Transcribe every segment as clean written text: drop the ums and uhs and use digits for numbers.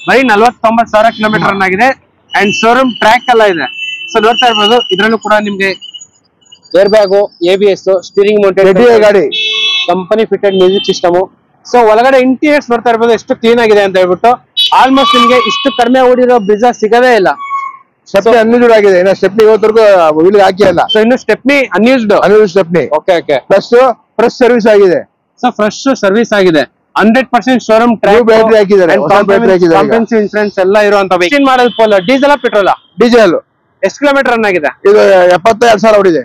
ಬರೀ 49,000 kilometre run ಆಗಿದೆ and showroom track ಎಲ್ಲ ಇದೆ. ಸೊ ನೋಡ್ತಾ ಇರ್ಬೋದು, ಇದ್ರಲ್ಲೂ ಕೂಡ ನಿಮ್ಗೆ air bag, ABS, steering mounted ಗಾಡಿ, company fitted music system. So ಒಳಗಡೆ ಇಂಟೀರಿಯರ್ಸ್ ನೋಡ್ತಾ ಇರ್ಬೋದು ಎಷ್ಟು ಕ್ಲೀನ್ ಆಗಿದೆ ಅಂತ ಹೇಳ್ಬಿಟ್ಟು. ಆಲ್ಮೋಸ್ಟ್ ನಿಮ್ಗೆ ಇಷ್ಟು ಕಡಿಮೆ ಓಡಿರೋ ಬ್ರಿಜಾ ಸಿಗದೇ ಇಲ್ಲ. ಸ್ಟೆಪ್ನಿ ಅನ್ಯೂಸ್ಡ್ ಆಗಿದೆ, ಇನ್ನು ಸ್ಟೆಪ್ನಿ ಇವತ್ತರೆಗೂ ವೀಲ್ ಹಾಕಿಲ್ಲ. ಸೊ ಇನ್ನು stepney unused stepney. Okay plus fresh service ಆಗಿದೆ. ಸೊ ಫ್ರೆಶ್ ಸರ್ವಿಸ್ ಆಗಿದೆ, 100% ಶೋರೂಮ್ ಟ್ರ್ಯಾಕ್, ಬ್ಯಾಟರಿ ಹಾಕಿದ್ದಾರೆ, ಕಾಂಪ್ರಿಹೆನ್ಸಿವ್ ಇನ್ಶೂರೆನ್ಸ್ ಎಲ್ಲ ಇರುವಂತ ವೆಹಿಕಲ್. ಮಾಡಲ್ ಪೋಲೋ ಡೀಸೆಲ್ ಪೆಟ್ರೋಲ್? ಡೀಸೆಲ್. ಎಷ್ಟು ಕಿಲೋಮೀಟರ್ ರನ್ ಆಗಿದೆ? ಇದು 72,000 ಓಡಿದೆ.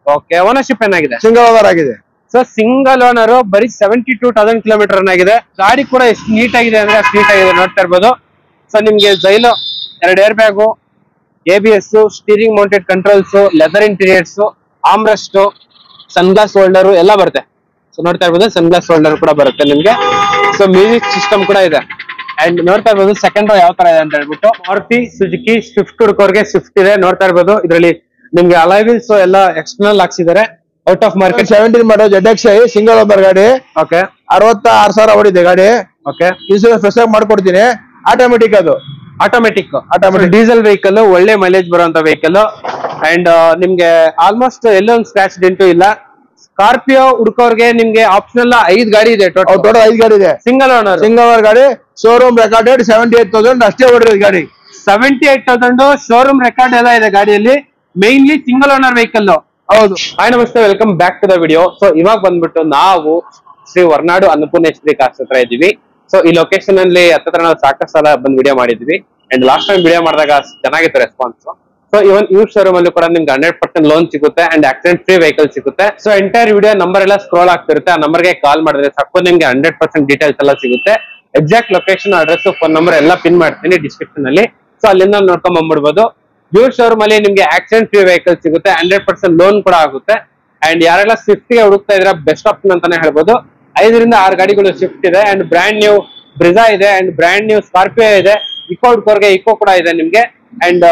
ಓಕೆ, ಓನರ್ಶಿಪ್ ಏನಾಗಿದೆ? ಸಿಂಗಲ್ ಓನರ್ ಆಗಿದೆ. ಸೊ ಸಿಂಗಲ್ ಓನರ್, ಬರೀ 72,000 ಕಿಲೋಮೀಟರ್ ರನ್ ಆಗಿದೆ. ಗಾಡಿ ಕೂಡ ಎಷ್ಟು ನೀಟ್ ಆಗಿದೆ ಅಂದ್ರೆ ಅಷ್ಟು ನೀಟ್ ಆಗಿದೆ, ನೋಡ್ತಾ ಇರ್ಬೋದು. ಸೊ ನಿಮ್ಗೆ ಜೈಲು, 2 air bag, ABS, steering mounted controls, leather interiors, armrest, sunglass holder ಎಲ್ಲ ಬರುತ್ತೆ. ಸೊ ನೋಡ್ತಾ ಇರ್ಬೋದು, ಸನ್ಗ್ಲಾಸ್ ಹೋಲ್ಡರ್ ಕೂಡ ಬರುತ್ತೆ ನಿಮ್ಗೆ. ಸೊ ಮ್ಯೂಸಿಕ್ ಸಿಸ್ಟಮ್ ಕೂಡ ಇದೆ. ಅಂಡ್ ನೋಡ್ತಾ ಇರ್ಬೋದು ಸೆಕೆಂಡ್ ರೋ ಯಾವ ತರ ಇದೆ ಅಂತ ಹೇಳ್ಬಿಟ್ಟು. ಮಾರುತಿ ಸುಜುಕಿ ಸ್ವಿಫ್ಟ್ ಹುಡುಕೋರ್ಗೆ ಸ್ವಿಫ್ಟ್ ಇದೆ, ನೋಡ್ತಾ ಇರ್ಬೋದು. ಇದರಲ್ಲಿ ನಿಮ್ಗೆ ಅಲಾಯ್ ವೀಲ್ಸ್ ಎಲ್ಲ ಎಕ್ಸ್ಟರ್ನಲ್ ಹಾಕ್ಸಿದ್ದಾರೆ, ಔಟ್ ಆಫ್ ಮಾರ್ಕೆಟ್. 17 ಮಾಡೋ ZXi ಸಿಂಗಲ್ ಓನರ್ ಗಾಡಿ. ಓಕೆ, 66,000 ಓಡಿದೆ ಗಾಡಿ. ಓಕೆ, ಇನ್ಸೂರೆನ್ಸ್ ಫ್ರೆಶ್ ಆಗಿ ಮಾಡ್ಕೊಡ್ತೀನಿ. ಆಟೋಮೆಟಿಕ್, ಅದು ಆಟೋಮೆಟಿಕ್ ಡೀಸೆಲ್ ವೆಹಿಕಲ್, ಒಳ್ಳೆ ಮೈಲೇಜ್ ಬರುವಂತ ವೆಹಿಕಲ್. ಅಂಡ್ ನಿಮ್ಗೆ ಆಲ್ಮೋಸ್ಟ್ ಎಲ್ಲೋ ಒಂದು ಸ್ಕ್ರಾಚ್ ಡೆಂಟು ಇಲ್ಲ. ಸ್ಕಾರ್ಪಿಯೋ ಹುಡುಕೋರ್ಗೆ ನಿಮ್ಗೆ ಆಪ್ಷನಲ್ 5 ಗಾಡಿ ಇದೆ, ಟೋಟಲ್ 5 ಗಾಡಿ ಇದೆ. ಸಿಂಗಲ್ ಓನರ್ ಗಾಡಿ. ಶೋರೂಮ್ ರೆಕಾರ್ಡೆಡ್ 78,000 ಅಷ್ಟೇ ಓಡಿರೋದು ಗಾಡಿ. 78,000 ಶೋರೂಮ್ ರೆಕಾರ್ಡ್ ಎಲ್ಲ ಇದೆ ಗಾಡಿಯಲ್ಲಿ. Mainly single owner vehicle. ಹೌದು. ಹಾಯ್ ನಮಸ್ತೆ, welcome back to the video. So ಇವಾಗ ಬಂದ್ಬಿಟ್ಟು ನಾವು ಶ್ರೀ ಹೊರನಾಡು ಅನ್ನಪೂರ್ಣೇಶ್ವರಿ ಕಾರ್ಸ್ ಹತ್ರ ಇದೀವಿ. ಸೊ ಈ ಲೊಕೇಶನ್ ಅಲ್ಲಿ ಹತ್ರ ನಾವು ಸಾಕಷ್ಟು ಸಲ ಬಂದು ವಿಡಿಯೋ ಮಾಡಿದ್ವಿ. ಅಂಡ್ ಲಾಸ್ಟ್ ಟೈಮ್ ವಿಡಿಯೋ ಮಾಡಿದಾಗ ಚೆನ್ನಾಗಿತ್ತು ರೆಸ್ಪಾನ್ಸ್. ಸೊ ಇವನ್ ಈ ಶೋರೂಮ್ ಅಲ್ಲಿ ಕೂಡ ನಿಮ್ಗೆ 100% ಲೋನ್ ಸಿಗುತ್ತೆ ಅಂಡ್ ಆಕ್ಸಿಡೆಂಟ್ ಫ್ರೀ ವೆಹಿಕಲ್ ಸಿಗುತ್ತೆ. ಸೊ ಎಂಟೈರ್ ವಿಡಿಯೋ ನಂಬರ್ ಎಲ್ಲ ಸ್ಕ್ರೋಲ್ ಆಗ್ತಿರುತ್ತೆ, ಆ ನಂಬರ್ಗೆ ಕಾಲ್ ಮಾಡಿದ್ರೆ ಸಾಕು, ನಿಮ್ಗೆ 100% ಡೀಟೇಲ್ಸ್ ಎಲ್ಲ ಸಿಗುತ್ತೆ. Exact location, address, phone number ಎಲ್ಲ ಪಿನ್ ಮಾಡ್ತೀನಿ ಡಿಸ್ಕ್ರಿಪ್ಷನ್ ಅಲ್ಲಿ. ಸೊ ಅಲ್ಲಿಂದ ನೋಡ್ಕೊಂಡ್ ಬಂದ್ಬಿಡ್ಬೋದು. ಇವ್ರ ಶೋರೂಮ್ ಅಲ್ಲಿ ನಿಮ್ಗೆ ಆಕ್ಸಿಡೆಂಟ್ ಫ್ರೀ ವೆಹಿಕಲ್ ಸಿಗುತ್ತೆ, 100% ಲೋನ್ ಕೂಡ ಆಗುತ್ತೆ. ಅಂಡ್ ಯಾರೆಲ್ಲ ಸ್ವಿಫ್ಟ್ ಗೆ ಹುಡುಕ್ತಾ ಇದ್ರೆ ಬೆಸ್ಟ್ ಆಪ್ಷನ್ ಅಂತಾನೆ ಹೇಳ್ಬೋದು. 5 ರಿಂದ 6 ಗಾಡಿಗಳು ಸ್ವಿಫ್ಟ್ ಇದೆ, ಅಂಡ್ ಬ್ರ್ಯಾಂಡ್ ನ್ಯೂ ಬ್ರಿಜಾ ಇದೆ, ಅಂಡ್ ಬ್ರ್ಯಾಂಡ್ ನ್ಯೂ ಸ್ಕಾರ್ಪಿಯೋ ಇದೆ, ಇಕೋ ಹುಡುಕೋರ್ಗೆ ಇಕೋ ಕೂಡ ಇದೆ ನಿಮ್ಗೆ. ಅಂಡ್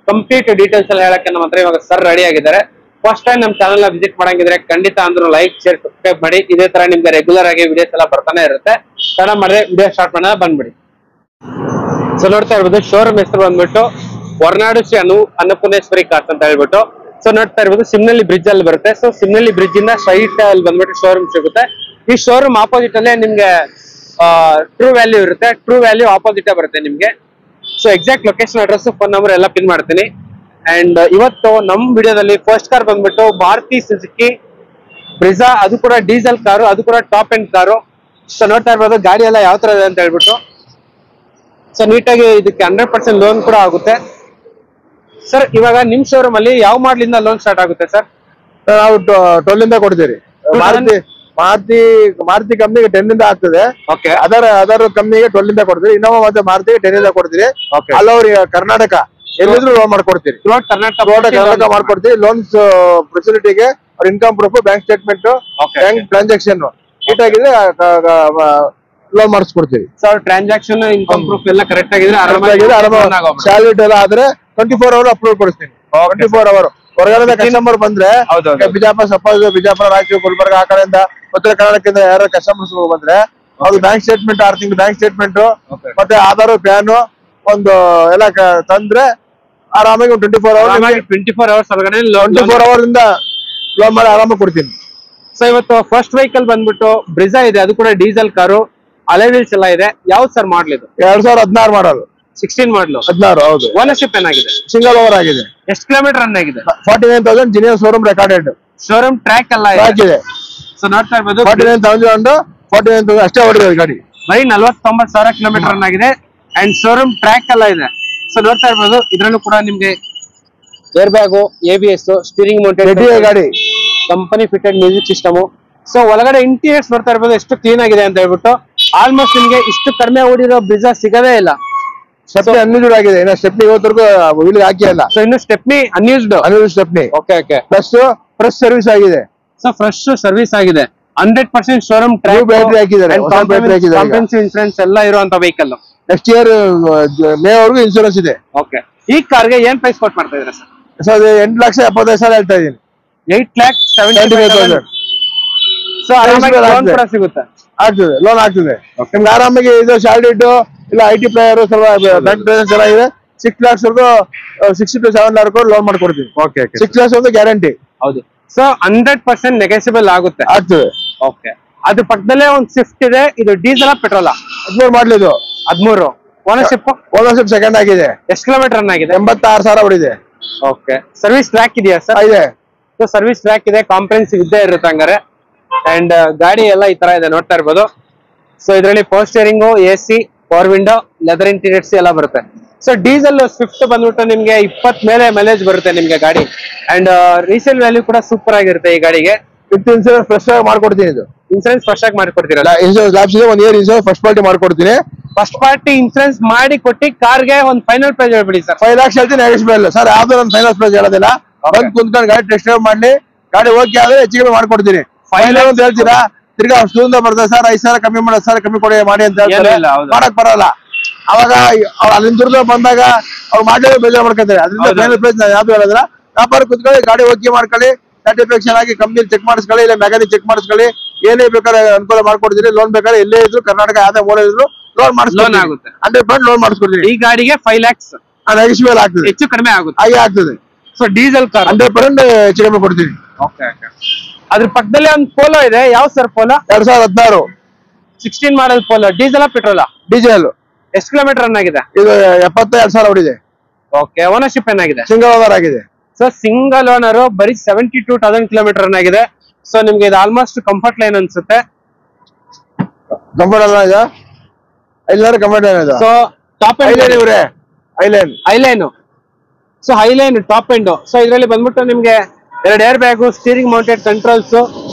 ಕಂಪ್ಲೀಟ್ ಡೀಟೇಲ್ಸ್ ಎಲ್ಲ ಹೇಳಕ್ಕೆ ನಮ್ಮ ಹತ್ರ ಇವಾಗ ಸರ್ ರೆಡಿ ಆಗಿದ್ದಾರೆ. ಫಸ್ಟ್ ಟೈಮ್ ನಮ್ಮ ಚಾನಲ್ ನ ವಿಸಿಟ್ ಮಾಡಂಗಿದ್ರೆ ಖಂಡಿತ ಅಂದ್ರೂ ಲೈಕ್, ಶೇರ್, ಸಬ್ಸ್ಕ್ರೈಬ್ ಮಾಡಿ. ಇದೇ ತರ ನಿಮ್ಗೆ ರೆಗ್ಯುಲರ್ ಆಗಿ ವಿಡಿಯೋಸ್ ಎಲ್ಲ ಬರ್ತಾನೆ ಇರುತ್ತೆ. ತಡ ಮಾಡಿದ್ರೆ ವಿಡಿಯೋ ಸ್ಟಾರ್ಟ್ ಮಾಡೋಣ, ಬಂದ್ಬಿಡಿ. ಸೊ ನೋಡ್ತಾ ಇರ್ಬೋದು, ಶೋರೂಮ್ ಹೆಸರು ಬಂದ್ಬಿಟ್ಟು ಹೊರನಾಡು ಶ್ರೀ ಅನ್ನಪೂರ್ಣೇಶ್ವರಿ ಕಾರ್ಸ್ ಅಂತ ಹೇಳ್ಬಿಟ್ಟು. ಸೊ ನೋಡ್ತಾ ಇರ್ಬೋದು, ಸಿಮ್ನಳ್ಳಿ ಬ್ರಿಡ್ಜ್ ಅಲ್ಲಿ ಬರುತ್ತೆ. ಸೊ ಸಿಮ್ನಳ್ಳಿ ಬ್ರಿಡ್ಜ್ ಇಂದ ಸ್ಟ್ರೈಟ್ ಅಲ್ಲಿ ಬಂದ್ಬಿಟ್ಟು ಶೋರೂಮ್ ಸಿಗುತ್ತೆ. ಈ ಶೋರೂಮ್ ಆಪೋಸಿಟ್ ಅಲ್ಲೇ ನಿಮ್ಗೆ ಟ್ರೂ ವ್ಯಾಲ್ಯೂ ಇರುತ್ತೆ. ಟ್ರೂ ವ್ಯಾಲ್ಯೂ ಆಪೋಸಿಟ್ ಬರುತ್ತೆ ನಿಮ್ಗೆ. So exact location, address, phone number ಎಲ್ಲ ಪಿನ್ ಮಾಡ್ತೀನಿ. ಅಂಡ್ ಇವತ್ತು ನಮ್ ವಿಡಿಯೋದಲ್ಲಿ ಫಸ್ಟ್ ಕಾರ್ ಬಂದ್ಬಿಟ್ಟು ಮಾರುತಿ ಸುಜುಕಿ ಬ್ರಿಜಾ, ಅದು ಕೂಡ ಡೀಸೆಲ್ ಕಾರು, ಅದು ಕೂಡ ಟಾಪ್ ಎಂಡ್ ಕಾರು. ಸೊ ನೋಡ್ತಾ ಇರ್ಬೋದು ಗಾಡಿ ಎಲ್ಲ ಯಾವ ತರ ಇದೆ ಅಂತ ಹೇಳ್ಬಿಟ್ಟು. ಸೊ ನೀಟಾಗಿ ಇದಕ್ಕೆ 100% ಲೋನ್ ಕೂಡ ಆಗುತ್ತೆ. ಸರ್ ಇವಾಗ ನಿಮ್ ಶೋರೂಮ್ ಅಲ್ಲಿ ಯಾವ ಮಾಡ್ಲಿಂದ ಲೋನ್ ಸ್ಟಾರ್ಟ್ ಆಗುತ್ತೆ ಸರ್? ನಾವು 12 ಇಂದ ಕೊಡ್ತೀವಿ. ಮಾರುತಿ ಕಂಪ್ನಿಗೆ 10 ಇಂದ ಆಗ್ತದೆ. ಓಕೆ, ಅದರ್ ಕಂಪ್ನಿಗೆ 12 ಇಂದ ಕೊಡ್ತೀವಿ. ಇನ್ನೋವಾ ಮತ್ತೆ ಮಾರುತಿಗೆ 10 ಇಂದ ಕೊಡ್ತೀವಿ. ಅಲ್ಲವ್ರಿಗೆ ಕರ್ನಾಟಕ ಎಲ್ಲಿದ್ರು ಲೋನ್ ಮಾಡ್ಕೊಡ್ತೀವಿ. ಕರ್ನಾಟಕ ಮಾಡ್ಕೊಡ್ತೀವಿ. ಲೋನ್ಸ್ ಫೆಸಿಲಿಟಿಗೆ ಅವ್ರ income proof, bank statement, bank transaction ನೀಟಾಗಿದ್ರೆ ಲೋನ್ ಮಾಡಿಸ್ಕೊಡ್ತೀವಿ. ಸರ್ ಟ್ರಾನ್ಸಾಕ್ಷನ್, ಇನ್ಕಮ್ ಪ್ರೂಫ್ ಎಲ್ಲ ಕರೆಕ್ಟ್ ಆಗಿದ್ರೆ ಸ್ಯಾಲರಿ ಎಲ್ಲ ಆದ್ರೆ 24 ಅವರ್ ಅಪ್ರೂವ್ ಕೊಡಿಸ್ತೀನಿ. 24 ಅವರ್ ಹೊರಗಡೆ ಕಸ್ಟಮರ್ ಬಂದ್ರೆ, ಬಿಜಾಪುರ, ಸಪೋಸ್ ಬಿಜಾಪುರ, ರಾಯಚೂರು, ಗುಲ್ಬರ್ಗ ಆ ಕಡೆಯಿಂದ, ಉತ್ತರ ಕರ್ನಾಟಕದಿಂದ ಯಾರು ಕಸ್ಟಮರ್ಸ್ ಬಂದ್ರೆ ಅವ್ರು ಬ್ಯಾಂಕ್ ಸ್ಟೇಟ್ಮೆಂಟ್, 6 ತಿಂಗಳು ಬ್ಯಾಂಕ್ ಸ್ಟೇಟ್ಮೆಂಟ್ ಮತ್ತೆ ಆಧಾರ್, ಪ್ಯಾನ್ ಒಂದು ಎಲ್ಲ ತಂದ್ರೆ ಆರಾಮಾಗಿ 24 ಅವರ್ಸ್ ಒಳಗಡೆ 24 ಅವರ್ ಇಂದ ಲೋನ್ ಮಾಡಿ ಆರಾಮಾಗಿ ಕೊಡ್ತೀನಿ. ಸೊ ಇವತ್ತು ಫಸ್ಟ್ ವೆಹಿಕಲ್ ಬಂದ್ಬಿಟ್ಟು ಬ್ರಿಜಾ ಇದೆ, ಅದು ಕೂಡ ಡೀಸೆಲ್ ಕಾರು, ಅಲಾಯ್ ವೀಲ್ಸ್ ಎಲ್ಲ ಇದೆ. ಯಾವ್ದು ಸರ್ ಮಾಡ್ಲಿದ್ದು? 2016 ಮಾಡಲು. 16 ಮಾಡಲು. 16. ಹೌದು. ಓನರ್ಶಿಪ್ ಏನಾಗಿದೆ? ಸಿಂಗಲ್ ಓವರ್ ಆಗಿದೆ. ಎಷ್ಟು ಕಿಲೋಮೀಟರ್ ರನ್ ಆಗಿದೆ? 49,000 ಜಿನಿಯರ್ ಶೋರೂಮ್ ರೆಕಾರ್ಡೆಡ್. ಶೋರೂಮ್ ಟ್ರ್ಯಾಕ್ ಎಲ್ಲ ಇದೆ. ಸೊ ನೋಡ್ತಾ ಇರ್ಬೋದು 49,000 ಅಷ್ಟೇ ಓಡಿರೋದು ಗಾಡಿ. ಬರೀ 49,000 ಕಿಲೋಮೀಟರ್ ರನ್ ಆಗಿದೆ ಅಂಡ್ ಶೋರೂಮ್ ಟ್ರ್ಯಾಕ್ ಎಲ್ಲ ಇದೆ. ಸೊ ನೋಡ್ತಾ ಇರ್ಬೋದು, ಇದ್ರಲ್ಲೂ ಕೂಡ ನಿಮ್ಗೆ air bag, ABS, steering mounted ಗಾಡಿ, company fitted music system. So ಒಳಗಡೆ ಇಂಟೀರಿಯರ್ಸ್ ನೋಡ್ತಾ ಇರ್ಬೋದು ಎಷ್ಟು ಕ್ಲೀನ್ ಆಗಿದೆ ಅಂತ ಹೇಳ್ಬಿಟ್ಟು. ಆಲ್ಮೋಸ್ಟ್ ನಿಮ್ಗೆ ಇಷ್ಟು ಕಡಿಮೆ ಓಡಿರೋ ಬ್ರಿಜಾ ಸಿಗದೇ ಇಲ್ಲ. ಸ್ಟೆಪ್ನಿ ಅನ್ಯೂಸ್ಡ್ ಆಗಿದೆ, ಇನ್ನು ಸ್ಟೆಪ್ನಿ ಇವತ್ತರೆಗೂ ವೀಲ್ ಹಾಕಿಲ್ಲ. ಸೊ ಇನ್ನು stepney unused stepney. Okay, plus fresh service ಆಗಿದೆ. ಸೊ ಫ್ರೆಶ್ ಸರ್ವಿಸ್ ಆಗಿದೆ, 100% ಶೋರೂಮ್ ಟ್ರ್ಯಾಕ್, ಬ್ಯಾಟರಿ ಹಾಕಿದ್ದಾರೆ, ಕಾಂಪ್ರಿಹೆನ್ಸಿವ್ ಇನ್ಶೂರೆನ್ಸ್ ಎಲ್ಲ ಇರುವಂತ ವೆಹಿಕಲ್. ನೆಕ್ಸ್ಟ್ ಇಯರ್ ಮೇ ವರೆಗೂ ಇನ್ಶೂರೆನ್ಸ್ ಇದೆ. ಓಕೆ, ಈ ಕಾರ್ಗೆ ಏನ್ ಪ್ರೈಸ್ ಕೊಟ್ಟು ಮಾಡ್ತಾ ಇದ್ದೀರಾ ಸರ್? ಸರ್ 8,75,000 ಹೇಳ್ತಾ ಇದ್ದೀನಿ. 8,75,000. ಸೊ ಆರಾಮಾಗಿ ಲೋನ್ ಕೂಡ ಸಿಗುತ್ತೆ, ಆಗ್ತದೆ, ಲೋನ್ ಆಗ್ತದೆ ನಿಮ್ಗೆ ಆರಾಮಾಗಿ. ಇದು ಶಾರ್ಟ್ ಇಲ್ಲ IT ಪ್ಲೇಯರ್ ಸ್ವಲ್ಪ ಬ್ಯಾಂಕ್ ಬ್ಯಾಲೆನ್ಸ್ ಚೆನ್ನಾಗಿದೆ 6 lakhs ವರೆಗೂ 60 to 7 lakh ಲೋನ್ ಮಾಡ್ಕೊಡ್ತೀವಿ. 6 lakhs ಒಂದು ಗ್ಯಾರಂಟಿ. ಹೌದು. ಸೊ 100% ನೆಗೆಸಿಬಲ್ ಆಗುತ್ತೆ. ಆಗ್ತದೆ. ಓಕೆ. ಅದ್ರ ಪಕ್ಕದಲ್ಲೇ ಒಂದು ಸ್ವಿಫ್ಟ್ ಇದೆ. ಇದು ಡೀಸೆಲ್ ಪೆಟ್ರೋಲ್? 13 ಮಾಡಲ್ ಇದು. 13. ಓನರ್ಶಿಪ್ ಸೆಕೆಂಡ್ ಆಗಿದೆ. ಎಷ್ಟು ಕಿಲೋಮೀಟರ್ ರನ್ ಆಗಿದೆ? 86,000 ಹೊಡಿದೆ. ಓಕೆ. ಸರ್ವಿಸ್ ಟ್ರ್ಯಾಕ್ ಇದೆಯಾ ಸರ್? ಇದೆ. ಸೊ ಸರ್ವಿಸ್ ಟ್ರ್ಯಾಕ್ ಇದೆ, ಕಾಂಪ್ರಿಹೆನ್ಸಿವ್ ಇದ್ದೇ ಇರುತ್ತೆ ಹಂಗಾರೆ. ಅಂಡ್ ಗಾಡಿ ಎಲ್ಲ ಈ ತರ ಇದೆ ನೋಡ್ತಾ ಇರ್ಬೋದು. ಸೊ ಇದರಲ್ಲಿ power steering, AC, power window, leather interiors ಎಲ್ಲ ಬರುತ್ತೆ. ಸೊ ಡೀಸೆಲ್ ಸ್ವಿಫ್ಟ್ ಬಂದ್ಬಿಟ್ಟು ನಿಮ್ಗೆ 20 ಮೇಲೆ ಮೈಲೇಜ್ ಬರುತ್ತೆ ನಿಮ್ಗೆ ಗಾಡಿ. ಅಂಡ್ ರೀಸೇಲ್ ವ್ಯಾಲ್ಯೂ ಕೂಡ ಸೂಪರ್ ಆಗಿರುತ್ತೆ ಈ ಗಾಡಿಗೆ. ವಿತ್ ಇನ್ಸೂರೆನ್ಸ್ ಫ್ರೆಶ್ ಆಗಿ ಮಾಡ್ಕೊಡ್ತೀನಿ. ಇದು ಇನ್ಸೂರೆನ್ಸ್ ಫ್ರೆಶ್ ಆಗಿ ಮಾಡ್ಕೊಡ್ತೀರಾ? ಇನ್ಸೂರೆನ್ಸ್ ಲ್ಯಾಬ್ಸ್ ಇದೆ, 1 year ಇನ್ಸೂರೆನ್ಸ್ ಫಸ್ಟ್ ಪಾರ್ಟಿ ಮಾಡ್ಕೊಡ್ತೀನಿ. ಫಸ್ಟ್ ಪಾರ್ಟಿ ಇನ್ಸೂರೆನ್ಸ್ ಮಾಡಿ ಕೊಟ್ಟಿ ಕಾರ್ಗೆ ಒಂದು ಫೈನಲ್ ಪ್ರೈಸ್ ಹೇಳ್ಬಿಡಿ ಸರ್. 5 lakhs ಹೇಳ್ತೀನಿ, ನೆಗೆಸಿಬಲ್ ಸರ್. ಯಾವ್ದು ನಾನು ಫೈನಲ್ ಪ್ರೈಸ್ ಹೇಳೋದಿಲ್ಲ. ಬಂದು ಕುಂತ್ಕೊಂಡು ಗಾಡಿ ಟೆಸ್ಟ್ ಡ್ರೈವ್ ಮಾಡಿ, ಗಾಡಿ ಓಕೆ ಆದ್ರೆ ಹೆಚ್ಚಿಗೆ ಮಾಡ್ಕೊಡ್ತೀನಿ. 5 lakh ಅಂತ ಹೇಳ್ತೀರಾ, ತಿರ್ಗಾ ಅಷ್ಟೊಂದ ಬರ್ತದೆ ಸರ್. 5,000 ಕಮ್ಮಿ ಮಾಡೋದು ಸರ್, ಕಮ್ಮಿ ಕೊಡಿ ಮಾಡಿ ಅಂತ ಹೇಳ್ತಾರೆ. ಮಾಡಕ್ ಬರಲ್ಲ. ಅವಾಗ ಅಲ್ಲಿಂದ ದುರ್ಗ ಬಂದಾಗ ಅವ್ರು ಮಾಡಿದ್ರೆ ಬೇಜಾರು ಮಾಡ್ಕೊತಾರೆ. ಅದರಿಂದ ಫೈನಲ್ ಪ್ರೈಸ್ ನಾನು ಯಾವ್ದು ಹೇಳೋದಿಲ್ಲ. ವ್ಯಾಪಾರ ಕುತ್ಕೊಳ್ಳಿ, ಗಾಡಿ ಓಕೆ ಮಾಡ್ಕೊಳ್ಳಿ, ಸರ್ಟಿಫಿಕೇಶನ್ ಆಗಿ ಕಂಪ್ನಿ ಚೆಕ್ ಮಾಡಿಸ್ಕೊಳ್ಳಿ, ಇಲ್ಲ ಮೆಕ್ಯಾನಿಕ್ ಚೆಕ್ ಮಾಡಿಸ್ಕೊಳ್ಳಿ. ಏನೇ ಬೇಕಾದ್ರೆ ಅನುಕೂಲ ಮಾಡ್ಕೊಡ್ತೀನಿ. ಲೋನ್ ಬೇಕಾದ್ರೆ ಎಲ್ಲೇ ಇದ್ರು, ಕರ್ನಾಟಕ ಯಾವ್ದೇ ಓಡಿದ್ರು ಲೋನ್ ಮಾಡಿಸ್ಲೋನ್ ಆಗುತ್ತೆ. 100% ಲೋನ್ ಮಾಡಿಸ್ಕೊಡ್ತೀನಿ. ಈ ಗಾಡಿಗೆ 5 lakhs ನೆಗೆಸಿಬಲ್ ಆಗ್ತದೆ, ಹೆಚ್ಚು ಕಡಿಮೆ ಆಗುತ್ತೆ. ಹಾಗೆ ಆಗ್ತದೆ. ಸೊ ಡೀಸೆಲ್ ಕಾರ್ 100% ಹೆಚ್ಚು ಕಡಿಮೆ ಕೊಡ್ತೀನಿ. ಓಕೆ. ಅದ್ರ ಪಕ್ಕದಲ್ಲಿ ಒಂದು ಪೋಲೋ ಇದೆ. ಯಾವ ಸರ್ ಪೋಲೋ? 2016 16 ಮಾಡಲ್ ಪೋಲೋ. Diesel petrol? ಡೀಸೆಲ್. ಎಷ್ಟು ಕಿಲೋಮೀಟರ್ ರನ್ ಆಗಿದೆ? ಇದು 72,000 ಹೊಡಿದೆ. ಓಕೆ. ಓನರ್ಶಿಪ್ ಏನಾಗಿದೆ? ಸಿಂಗಲ್ ಓನರ್ ಆಗಿದೆ. ಸೊ ಸಿಂಗಲ್ ಓನರ್, ಬರೀ 72,000 ಕಿಲೋಮೀಟರ್ ರನ್ ಆಗಿದೆ. ಸೊ ನಿಮ್ಗೆ ಇದು ಆಲ್ಮೋಸ್ಟ್ ಕಂಫರ್ಟ್ ಲೈನ್ ಅನ್ಸುತ್ತೆ. ಕಂಫರ್ಟ್ ಅಲ್ಲ ಇದು, ಎಲ್ಲರೂ ಕಂಫರ್ಟ್ ಲೈನ್ ಇದು. ಸೊ ಟಾಪ್ ಎಂಡ್ ಇವ್ರೆ Highline. So Highline top end. So ಇದರಲ್ಲಿ ಬಂದ್ಬಿಟ್ಟು ನಿಮ್ಗೆ 2 air bag, steering mounted controls,